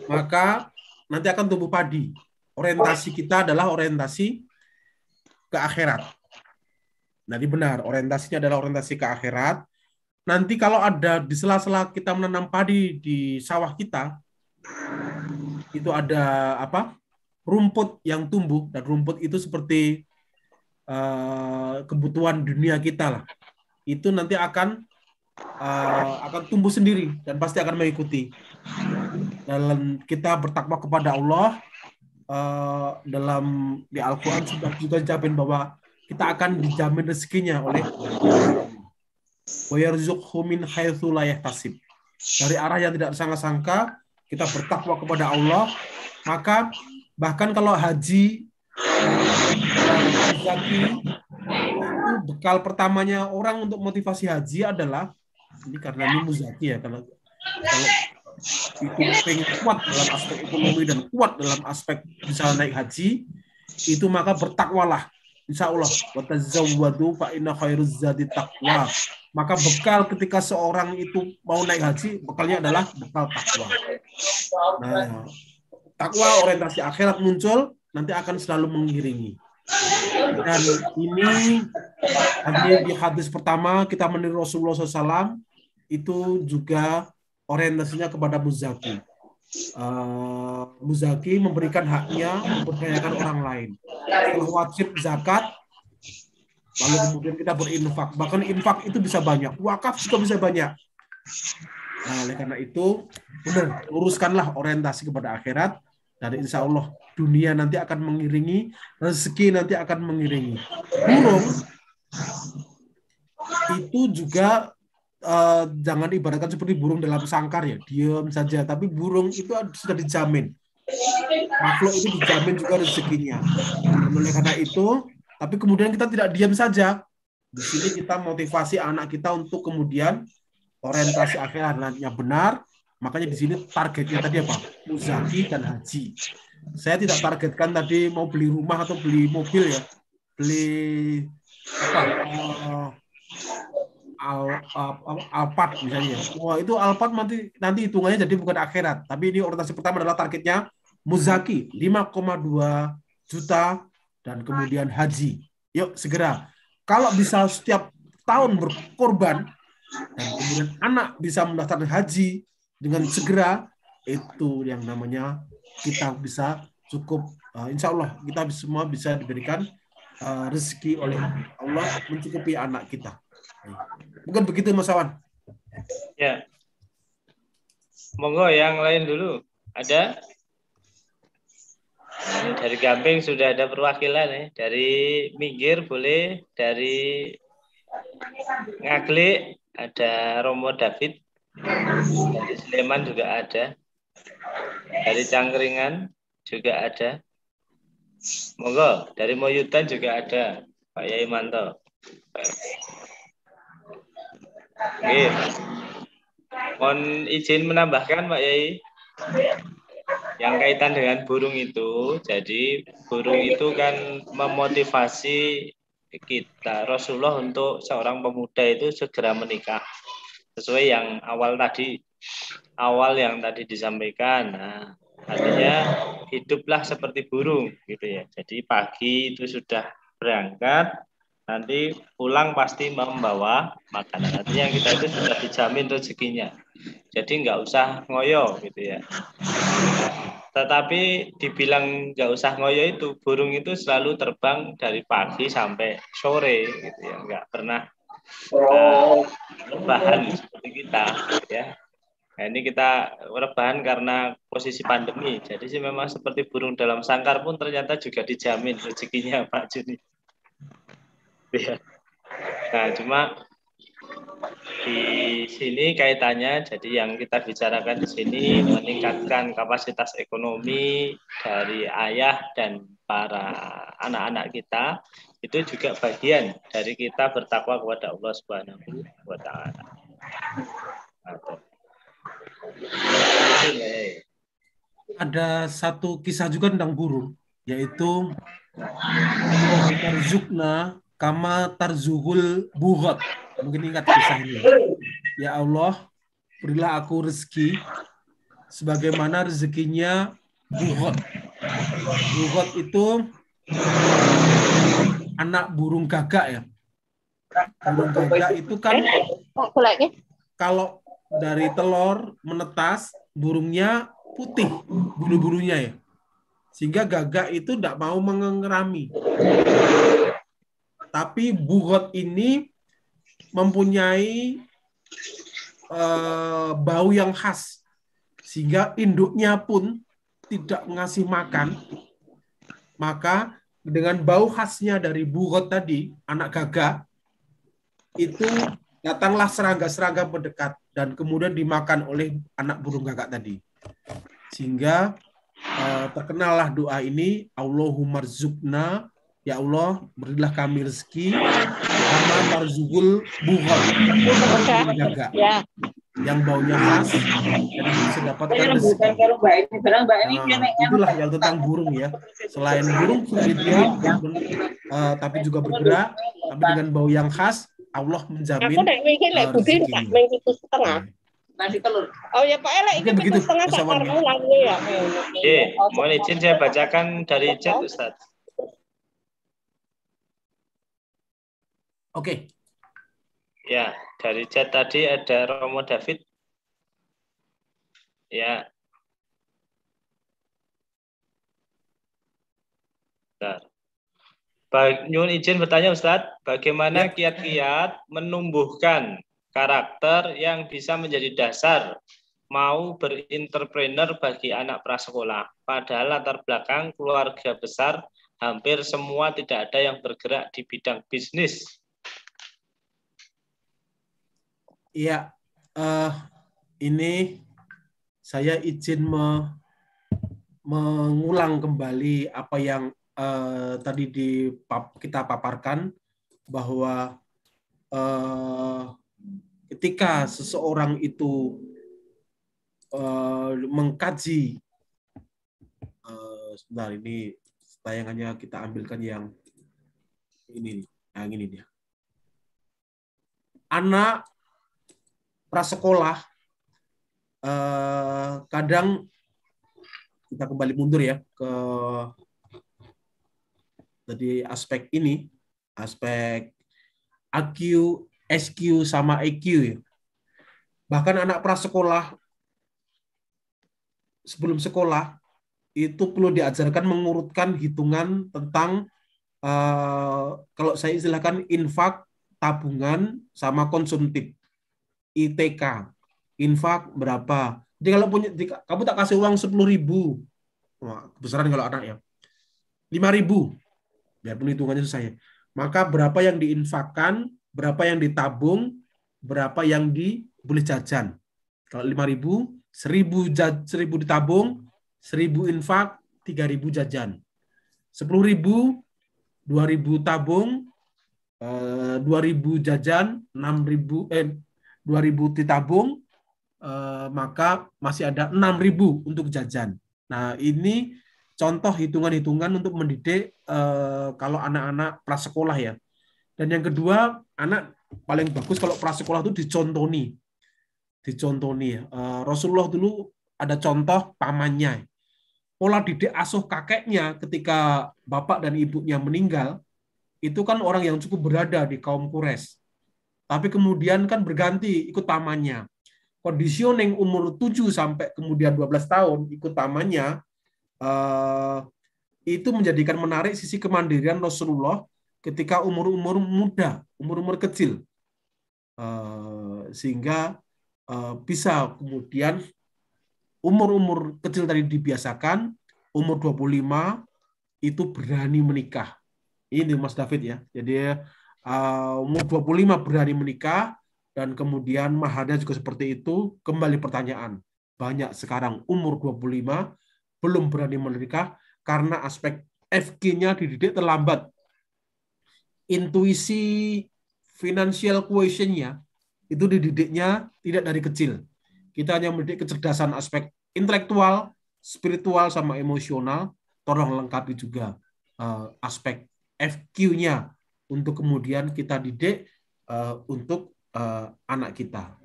maka nanti akan tumbuh padi. Orientasi kita adalah orientasi ke akhirat. Jadi benar, orientasinya adalah orientasi ke akhirat. Nanti kalau ada di sela-sela kita menanam padi di sawah kita, itu ada rumput yang tumbuh, dan rumput itu seperti kebutuhan dunia kita lah. Itu nanti akan tumbuh sendiri dan pasti akan mengikuti. Dalam kita bertakwa kepada Allah, dalam di Al-Quran sudah juga dijamin bahwa kita akan dijamin rezekinya oleh wa yarzuqhu min haitsu la yahtasib. Dari arah yang tidak disangka-sangka, kita bertakwa kepada Allah, maka bahkan kalau haji, zakat itu itu bekal pertamanya orang untuk motivasi haji adalah, ini karena ini muzaki ya, karena kalau itu pengen kuat dalam aspek ekonomi dan kuat dalam aspek bisa naik haji, itu maka bertakwalah. Insya Allah, watazawwadu fa inna khairuz zadi taqwa. Maka bekal ketika seorang itu mau naik haji, bekalnya adalah bekal takwa. Nah, takwa orientasi akhirat muncul, nanti akan selalu mengiringi. Dan ini di hadis pertama kita meniru Rasulullah SAW, itu juga orientasinya kepada muzaki. Muzaki memberikan haknya, memberdayakan orang lain. Setelah wajib zakat, lalu kemudian kita berinfak. Bahkan infak itu bisa banyak, wakaf juga bisa banyak. Nah, oleh karena itu, benar, luruskanlah orientasi kepada akhirat, dan insya Allah dunia nanti akan mengiringi, rezeki nanti akan mengiringi. Burung itu juga jangan ibaratkan seperti burung dalam sangkar ya, diam saja. Tapi burung itu sudah dijamin. Makhluk itu dijamin juga rezekinya. Dan oleh karena itu, tapi kemudian kita tidak diam saja. Di sini kita motivasi anak kita untuk kemudian orientasi akhiratnya benar. Makanya di sini targetnya tadi apa? Muzaki dan haji. Saya tidak targetkan tadi mau beli rumah atau beli mobil ya. Beli Alphard misalnya. Wah, itu Alphard nanti hitungannya jadi bukan akhirat. Tapi ini orientasi pertama adalah targetnya muzaki 5,2 juta dan kemudian haji. Yuk segera. Kalau bisa setiap tahun berkorban dan kemudian anak bisa mendaftarkan haji dengan segera, itu yang namanya kita bisa cukup, insya Allah kita semua bisa diberikan rezeki oleh Allah mencukupi anak kita. Bukan begitu Mas Awan? Ya. Monggo yang lain dulu. Ada? Dari Gamping sudah ada perwakilan ya. Dari Minggir boleh, dari Ngaglik ada Romo David, dari Sleman juga ada, dari Cangkringan juga ada. Monggo, dari Moyudan juga ada Pak Yai Manto. Oke. Mohon izin menambahkan Pak Yai, yang kaitan dengan burung itu. Jadi burung itu kan memotivasi kita, Rasulullah, untuk seorang pemuda itu segera menikah. Sesuai yang awal yang tadi disampaikan. Nah, artinya hiduplah seperti burung gitu ya. Jadi pagi itu sudah berangkat, nanti pulang pasti membawa makanan. Artinya kita itu sudah dijamin rezekinya. Jadi nggak usah ngoyo gitu ya. Tetapi dibilang nggak usah ngoyo itu, burung itu selalu terbang dari pagi sampai sore gitu ya, nggak pernah rebahan seperti kita ya. Nah, ini kita rebahan karena posisi pandemi. Jadi sih memang seperti burung dalam sangkar pun ternyata juga dijamin rezekinya Pak Juni. Ya. Nah, cuma di sini kaitannya, jadi yang kita bicarakan di sini meningkatkan kapasitas ekonomi dari ayah dan para anak-anak kita, itu juga bagian dari kita bertakwa kepada Allah Subhanahu wa Ta'ala. Ada satu kisah juga tentang burung, yaitu tarzukna kama tarzuhul bughat. Mungkin ingat kisah ini. Ya Allah, berilah aku rezeki sebagaimana rezekinya bughat. Bughat itu anak burung gagak ya. Burung gagak itu kan kalau dari telur menetas, burungnya putih bulu-bulunya ya. Sehingga gagak itu tidak mau mengerami. Tapi bughat ini mempunyai bau yang khas. Sehingga induknya pun tidak ngasih makan. Maka dengan bau khasnya dari bughat tadi, anak gagak, itu datanglah serangga-serangga mendekat dan kemudian dimakan oleh anak burung gagak tadi. Sehingga terkenallah doa ini, Allahumma rzuqna Ya Allah, berilah kami rezeki karena tarzugul bughal, menjaga Ya. yang baunya khas dan bisa dapatkan Ini rezeki. rembukan karo Mbak ini, barang Mbak ini Nah, itulah yang tentang burung ya. Selain burung sudah diam, tapi juga bergerak, tapi dengan bau yang khas, Allah Aku menjamin nek wingi lek budhe tak rezekinya. ming 7,5. Nasi telur. Oh ya Pak elek iki Mungkin begitu 7,5 tak Mas Awan, karmu lalu ya. Mohon izin saya bacakan dari chat, Ustaz. Oke. Ya, dari chat tadi ada Romo David. Ya. Nyun izin bertanya Ustadz, bagaimana kiat-kiat menumbuhkan karakter yang bisa menjadi dasar mau berintrapreneur bagi anak prasekolah? Padahal latar belakang keluarga besar hampir semua tidak ada yang bergerak di bidang bisnis. Iya, ini saya izin mengulang kembali apa yang tadi kita paparkan, bahwa ketika seseorang itu mengkaji, sebentar ini tayangannya kita ambilkan yang ini, yang ini dia. Anak prasekolah kadang kita kembali mundur ya ke tadi aspek ini, aspek IQ, SQ sama EQ ya. Bahkan anak prasekolah sebelum sekolah itu perlu diajarkan mengurutkan hitungan tentang kalau saya istilahkan infak, tabungan sama konsumtif. ITK, infak berapa. Jadi kalau punya kamu tak kasih uang 10.000, wah, kebesaran kalau anak ya 5.000, biarpun hitungannya susah ya. Maka berapa yang diinfakkan, berapa yang ditabung, berapa yang boleh jajan. Kalau 5.000, 1.000 ditabung, 1.000 infak, 3.000 jajan. 10.000, 2.000 tabung, 2.000 jajan, 2.000 ditabung, maka masih ada 6.000 untuk jajan. Nah, ini contoh hitungan-hitungan untuk mendidik kalau anak-anak prasekolah ya. Dan yang kedua, anak paling bagus kalau prasekolah itu dicontoni ya. Rasulullah dulu ada contoh pamannya. Pola didik asuh kakeknya ketika bapak dan ibunya meninggal, itu kan orang yang cukup berada di kaum Quraisy. Tapi kemudian kan berganti ikut pamannya. Conditioning umur 7 sampai kemudian 12 tahun ikut pamannya, itu menjadikan menarik sisi kemandirian Rasulullah ketika umur-umur muda, umur-umur kecil. Sehingga bisa kemudian umur-umur kecil tadi dibiasakan, umur 25 itu berani menikah. Ini Mas David ya. Jadi umur 25 berani menikah, dan kemudian maharnya juga seperti itu. Kembali pertanyaan, banyak sekarang umur 25 belum berani menikah karena aspek FQ-nya dididik terlambat. Intuisi financial quotient-nya itu dididiknya tidak dari kecil. Kita hanya mendidik kecerdasan aspek intelektual, spiritual, sama emosional. Tolong lengkapi juga aspek FQ-nya untuk kemudian kita didik untuk anak kita.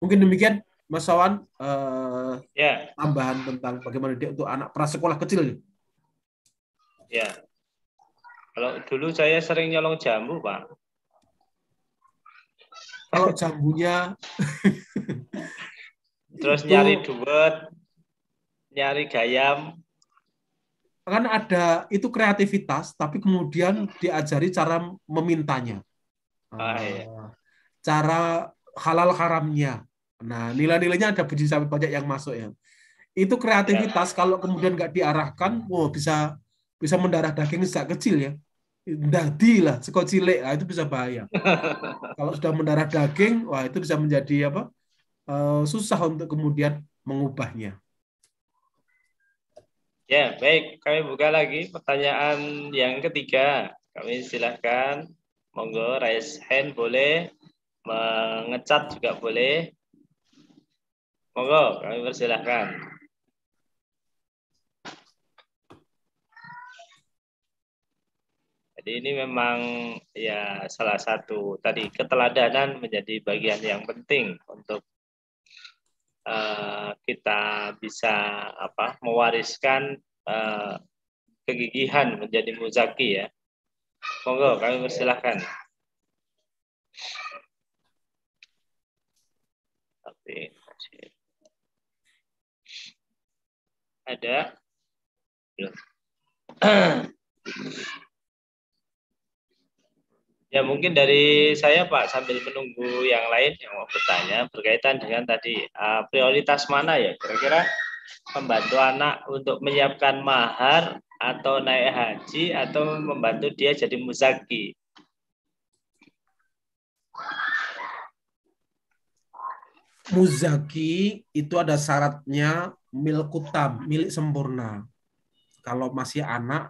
Mungkin demikian, Mas Sawan, tambahan tentang bagaimana didik untuk anak prasekolah kecil. Ya, kalau dulu saya sering nyolong jambu, Pak. Kalau jambunya terus nyari duet, nyari gayam. Kan ada itu kreativitas, tapi kemudian diajari cara memintanya, cara halal haramnya. Nah, nilai-nilainya ada biji sapi banyak yang masuk ya. Itu kreativitas kalau kemudian nggak diarahkan, bisa mendarah daging sejak kecil ya. Dadi lah, sekot cilik, itu bisa bahaya. Kalau sudah mendarah daging, wah itu bisa menjadi susah untuk kemudian mengubahnya. Ya, baik. Kami buka lagi pertanyaan yang ketiga. Kami silahkan. Monggo, raise hand boleh. Mengecat juga boleh. Monggo, kami persilahkan. Jadi ini memang ya salah satu tadi keteladanan menjadi bagian yang penting untuk kita bisa mewariskan kegigihan menjadi muzaki ya. Monggo kami persilahkan. Tapi ada belum? Ya mungkin dari saya Pak sambil menunggu yang lain yang mau bertanya berkaitan dengan tadi prioritas mana ya kira-kira membantu anak untuk menyiapkan mahar atau naik haji atau membantu dia jadi muzaki. Muzaki itu ada syaratnya milkutam, milik sempurna. Kalau masih anak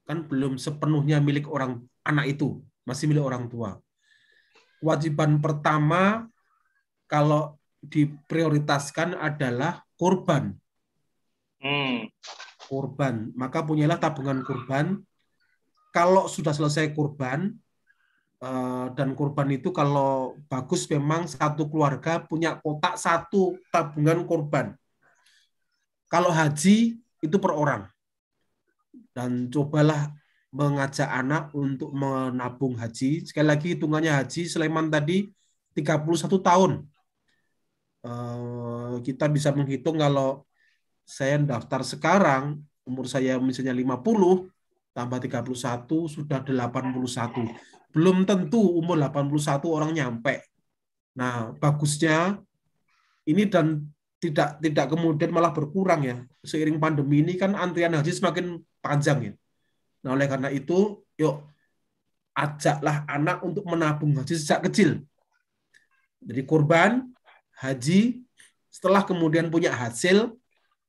kan belum sepenuhnya milik orang anak itu, masih milik orang tua. Kewajiban pertama kalau diprioritaskan adalah kurban. Kurban, maka punyalah tabungan kurban. Kalau sudah selesai kurban, dan kurban itu kalau bagus memang satu keluarga punya kotak satu tabungan kurban. Kalau haji itu per orang. Dan cobalah mengajak anak untuk menabung haji. Sekali lagi hitungannya haji Sulaiman tadi 31 tahun. Kita bisa menghitung kalau saya daftar sekarang, umur saya misalnya 50, tambah 31 sudah 81. Belum tentu umur 81 orang nyampe. Nah, bagusnya ini dan tidak kemudian malah berkurang ya. Seiring pandemi ini kan antrian haji semakin panjang ya. Nah, oleh karena itu, yuk ajaklah anak untuk menabung haji sejak kecil. Jadi kurban, haji, setelah kemudian punya hasil,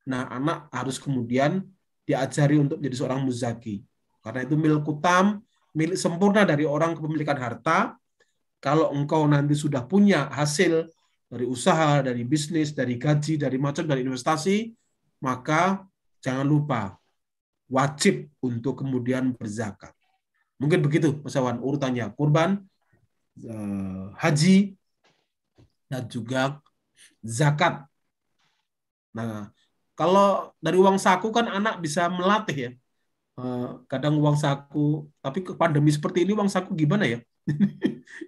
nah anak harus kemudian diajari untuk menjadi seorang muzaki. Karena itu milkutam, milik sempurna dari orang kepemilikan harta. Kalau engkau nanti sudah punya hasil dari usaha, dari bisnis, dari gaji, dari macam, dari investasi, maka jangan lupa wajib untuk kemudian berzakat. Mungkin begitu, Mas Awan, urutannya kurban, haji, dan juga zakat. Nah, kalau dari uang saku kan anak bisa melatih ya. Kadang uang saku, tapi ke pandemi seperti ini uang saku gimana ya?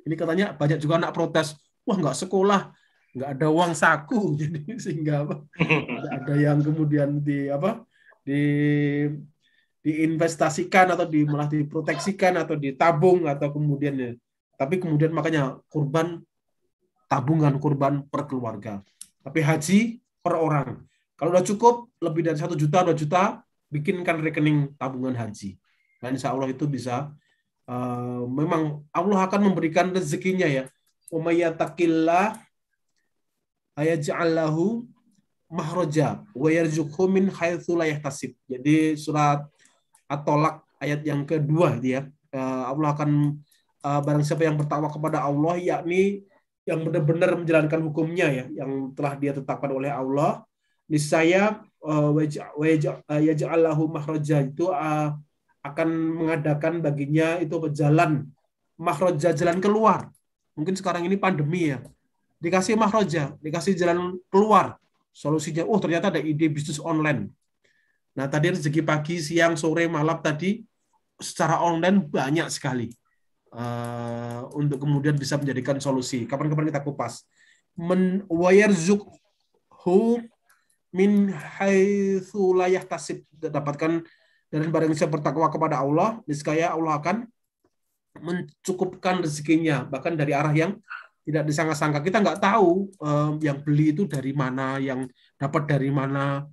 Ini katanya banyak juga anak protes, wah nggak sekolah, nggak ada uang saku, jadi sehingga ada yang kemudian diinvestasikan atau malah diproteksikan atau ditabung atau kemudian ya. Tapi kemudian makanya kurban tabungan kurban per keluarga. Tapi haji per orang. Kalau udah cukup lebih dari 1 juta, 2 juta, bikinkan rekening tabungan haji. Nah, insya Allah itu bisa. Memang Allah akan memberikan rezekinya ya. Umayyatakillah ayaj'al lahu mahraja wa yarzuqhu min haitsu la yahtasib. Jadi surat At-Tolak ayat yang kedua dia. Allah akan barang siapa yang bertakwa kepada Allah, yakni yang benar-benar menjalankan hukumnya ya, yang telah dia tetapkan oleh Allah, niscaya yaj'allahu mahraja itu akan mengadakan baginya itu jalan mahraja, jalan keluar. Mungkin sekarang ini pandemi ya, dikasih mahraja, dikasih jalan keluar. Solusinya, ternyata ada ide bisnis online. Nah, tadi rezeki pagi, siang, sore, malam tadi secara online banyak sekali untuk kemudian bisa menjadikan solusi. Kapan-kapan kita kupas. Wayarzuqhu min haitsu la yahtasib, dapatkan dari barang siapa bertakwa kepada Allah, niscaya Allah akan mencukupkan rezekinya bahkan dari arah yang tidak disangka-sangka. Kita nggak tahu yang beli itu dari mana, yang dapat dari mana.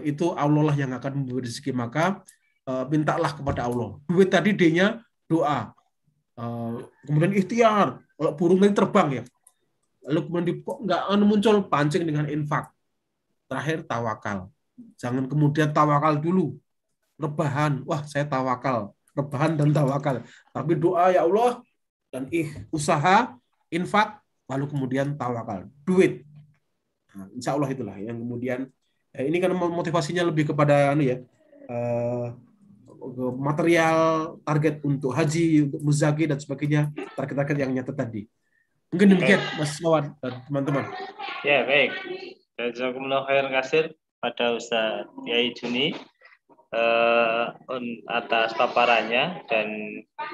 Itu Allah lah yang akan memberi rezeki, maka mintalah kepada Allah. Duit tadi D-nya doa, kemudian ikhtiar, kalau burung tadi terbang ya, lalu kemudian nggak muncul pancing dengan infak, terakhir tawakal. Jangan kemudian tawakal dulu. Rebahan, wah saya tawakal. Rebahan dan tawakal. Tapi doa ya Allah dan usaha, infak, lalu kemudian tawakal. Duit. Nah, insya Allah itulah yang kemudian ini kan motivasinya lebih kepada material, target untuk haji, untuk muzaki dan sebagainya, target-target yang nyata tadi. Mungkin demikian Mas Wawan dan teman-teman. Ya, baik. Jazakumullah khairan katsir pada Ustaz Kiai Juni atas paparannya, dan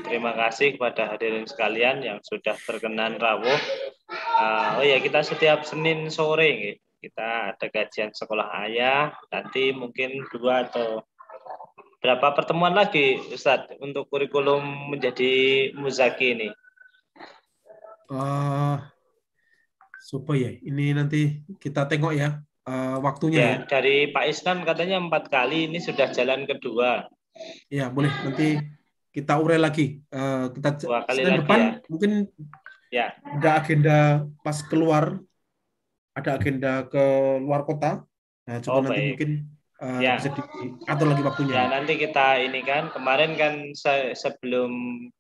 terima kasih kepada hadirin sekalian yang sudah berkenan rawuh. Kita setiap Senin sore kita ada kajian sekolah ayah, nanti mungkin 2 atau berapa pertemuan lagi Ustadz untuk kurikulum menjadi muzaki ini. Supaya ini nanti kita tengok ya waktunya ya. Dari Pak Isnan katanya 4 kali, ini sudah jalan kedua. Ya boleh, nanti kita urai lagi. Kita 2 kali Senin lagi depan ya. Mungkin ya. Ada agenda pas keluar, ada agenda ke luar kota. Nah, coba nanti baik. mungkin bisa diatur lagi waktunya. Ya, nanti kita ini kan, kemarin kan sebelum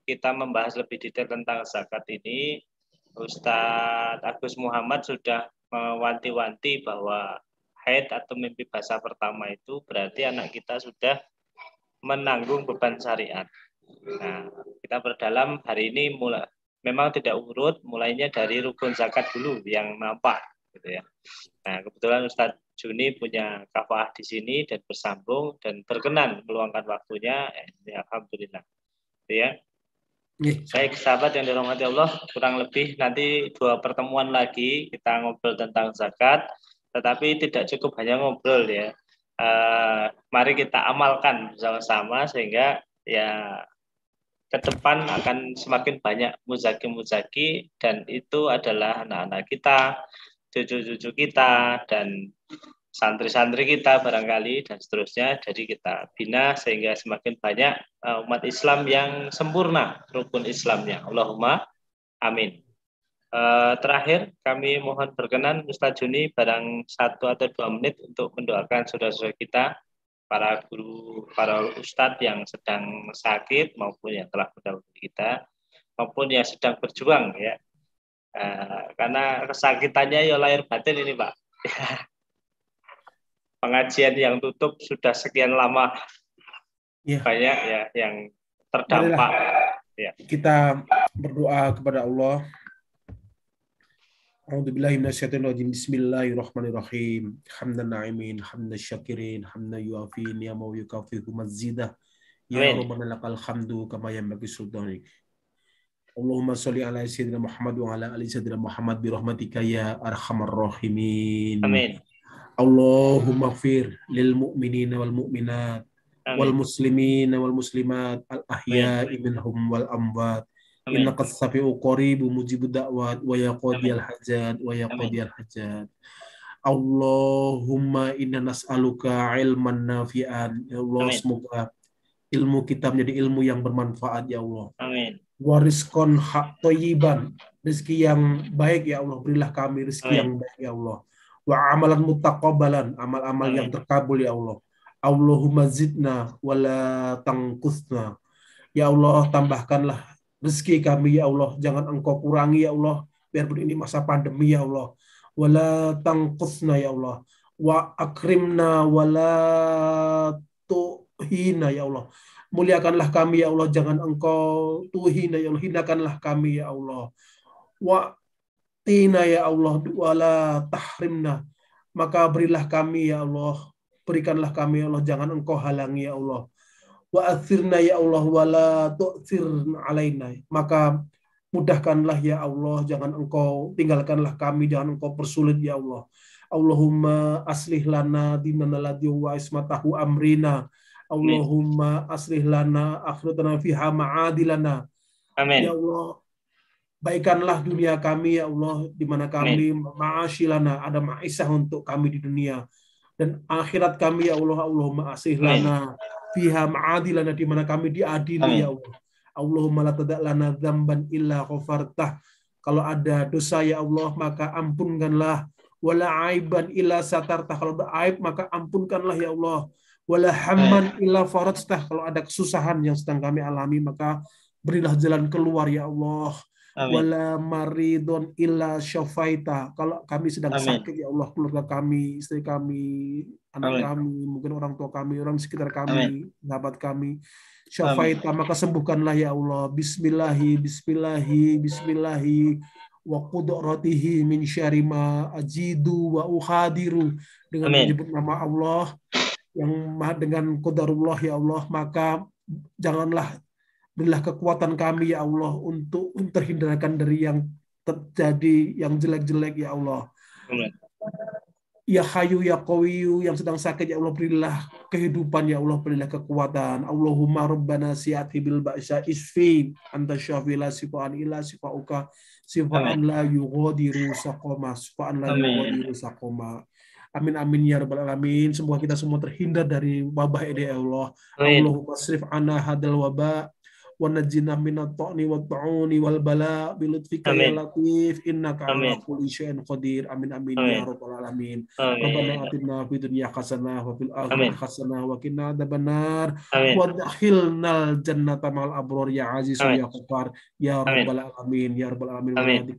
kita membahas lebih detail tentang zakat ini, Ustadz Agus Muhammad sudah mewanti-wanti bahwa haid atau mimpi basah pertama itu berarti anak kita sudah menanggung beban syariat. Nah, kita berdalam hari ini memang tidak urut, mulainya dari rukun zakat dulu yang nampak, gitu ya. Nah, kebetulan Ustadz Juni punya kafaah di sini dan bersambung dan berkenan meluangkan waktunya, alhamdulillah. Gitu ya. Baik sahabat yang dirahmati Allah, kurang lebih nanti 2 pertemuan lagi kita ngobrol tentang zakat, tetapi tidak cukup hanya ngobrol ya. Mari kita amalkan bersama-sama sehingga ya ke depan akan semakin banyak muzaki-muzaki, dan itu adalah anak-anak kita, cucu-cucu kita, dan santri-santri kita barangkali, dan seterusnya. Jadi kita bina sehingga semakin banyak umat Islam yang sempurna rukun Islamnya. Allahumma amin. Terakhir kami mohon berkenan Ustaz Juni barang 1 atau 2 menit untuk mendoakan saudara-saudara kita, para guru, para ustadz yang sedang sakit maupun yang telah mendahului kita, maupun yang sedang berjuang ya. Karena kesakitannya ya lahir batin ini Pak. Pengajian yang tutup sudah sekian lama, banyak ya yang terdampak. Ya. Kita berdoa kepada Allah. A'udzubillahi minasyaitonirrajim. Bismillahirrahmanirrahim. Hamdan na'imin, hamdan syakirin, hamdan yuafi ni'amahu yukafihu mazidah. Ya Rabbana lakal hamdu kama yanbaghi sultanik. Allahumma sholli ala sayyidina Muhammad wa ala ali sayyidina Muhammad bi rahmatika ya arhamar rahimin. Amin. Allahumma ighfir lil mu'minina wal mu'minat wal muslimina wal muslimat al ahya'i minhum wal amwat. Innaka as-sami'u qaribu mujibud da'wat wa yaqdiyal hajat wa yaqdiyal hajat. Allahumma inna nas'aluka ilman nafi'an. Ya Allah, semoga ilmu kita menjadi ilmu yang bermanfaat ya Allah. Amin. Wa rizqan thayyiban, rezeki yang baik ya Allah, berilah kami rezeki yang baik ya Allah. Wa amalan mutaqabbalan, amal-amal yang terkabul ya Allah. Allahumma zidna wa la tanqusna. Ya Allah, tambahkanlah rezeki kami ya Allah, jangan Engkau kurangi ya Allah, biarpun ini masa pandemi ya Allah. Wala tanqusna ya Allah, wa akrimna wala tuhina ya Allah. Muliakanlah kami ya Allah, jangan Engkau tuhina ya Allah, hinakanlah kami ya Allah. Wa tina ya Allah wala tahrimna, maka berilah kami ya Allah, berikanlah kami ya Allah, jangan Engkau halangi ya Allah. Wa athirna ya Allah wala tu'thir alaina, maka mudahkanlah ya Allah, jangan Engkau tinggalkanlah kami, jangan Engkau persulit ya Allah. Allahumma aslih lana dinana ladhi wa ismatahu amrina. Allahumma aslih lana akhiratana fiha ma'adilana. Amin. Ya Allah, baikkanlah dunia kami ya Allah, di mana kami ma'asyilana, ada ma'isah untuk kami di dunia, dan akhirat kami ya Allah. Allahumma aslih lana fiha ma'adilana, di mana kami diadili ya Allah. Allahumma la tada' lana dzamban illa ghafartah. Kalau ada dosa ya Allah, maka ampunkanlah. wala aiban illa satartah, kalau ada aib maka ampunkanlah ya Allah, wala hamman illa farajtah, kalau ada kesusahan yang sedang kami alami maka berilah jalan keluar ya Allah. Amin. Wala maridun illa syafaita, kalau kami sedang Amin. sakit ya Allah, keluarga kami, istri kami, anak Amin. kami, mungkin orang tua kami, orang sekitar Amin. kami, sahabat kami, Amin. syafaita, maka sembuhkanlah ya Allah. Bismillahi bismillahi bismillahi wa qudratihi min syarri ma ajidu wa uhadiru, dengan Amin. menyebut nama Allah yang dengan qadarullah ya Allah, maka janganlah, berilah kekuatan kami ya Allah untuk terhindarkan dari yang terjadi yang jelek-jelek ya Allah. Amin. Ya Hayyu ya Qawiyyu, yang sedang sakit ya Allah berilah kehidupan ya Allah, berilah kekuatan. Allahumma rabbana si'ati bil ba'sa isfi anta syafi la sifa'an illa sifa'uka sifa'an la yughadiru saqama sifa'an la yughadiru saqama. Amin amin ya rabbal alamin. Semoga kita semua terhindar dari wabah ini ya Allah. Amin. Allahumma srif anna hadal waba wa najjina minat ta'ni wa ta'uni wal bala bi lutfika ya Amin. latif innaka ala Amin. kulli syai'in qadir. Amin amin Amin. ya rabbal alamin. Amin. Rabbana atina fid dunya hasanah wa fil Amin. akhirati hasanah wa qina adzabannar Amin. wa adkhilnal jannata ma'al abrar ya aziz Amin. ya ghaffar ya Amin. rabbal alamin ya rabbal alamin. Amin.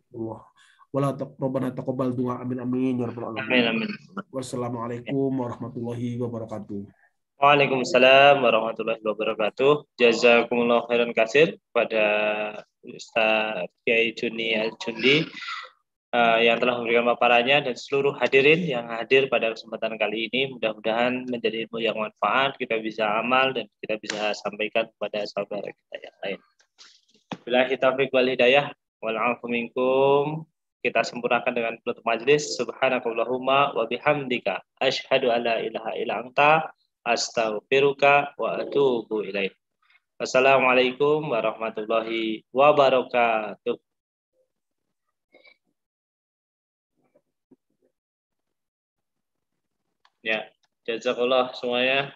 Wala rabbana taqabbal du'a, amin amin ya rabbal Amin. alamin. Amin. Wassalamualaikum warahmatullahi wabarakatuh. Waalaikumsalam warahmatullahi wabarakatuh. Jazakumullah khairan katsir pada Ustaz Kiai Juni Al-Jundi yang telah memberikan paparannya, dan seluruh hadirin yang hadir pada kesempatan kali ini. Mudah-mudahan menjadi ilmu yang manfaat, kita bisa amal dan kita bisa sampaikan kepada saudara kita yang lain. Billahi taufiq wal hidayah wal 'afu minkum. Kita sempurnakan dengan penutup majelis. Subhanakallahumma wa bihamdika asyhadu an la ilaha illa anta astaghfiruka wa atubu ilaik. Wassalamualaikum warahmatullahi wabarakatuh. Ya, jazakallah semuanya.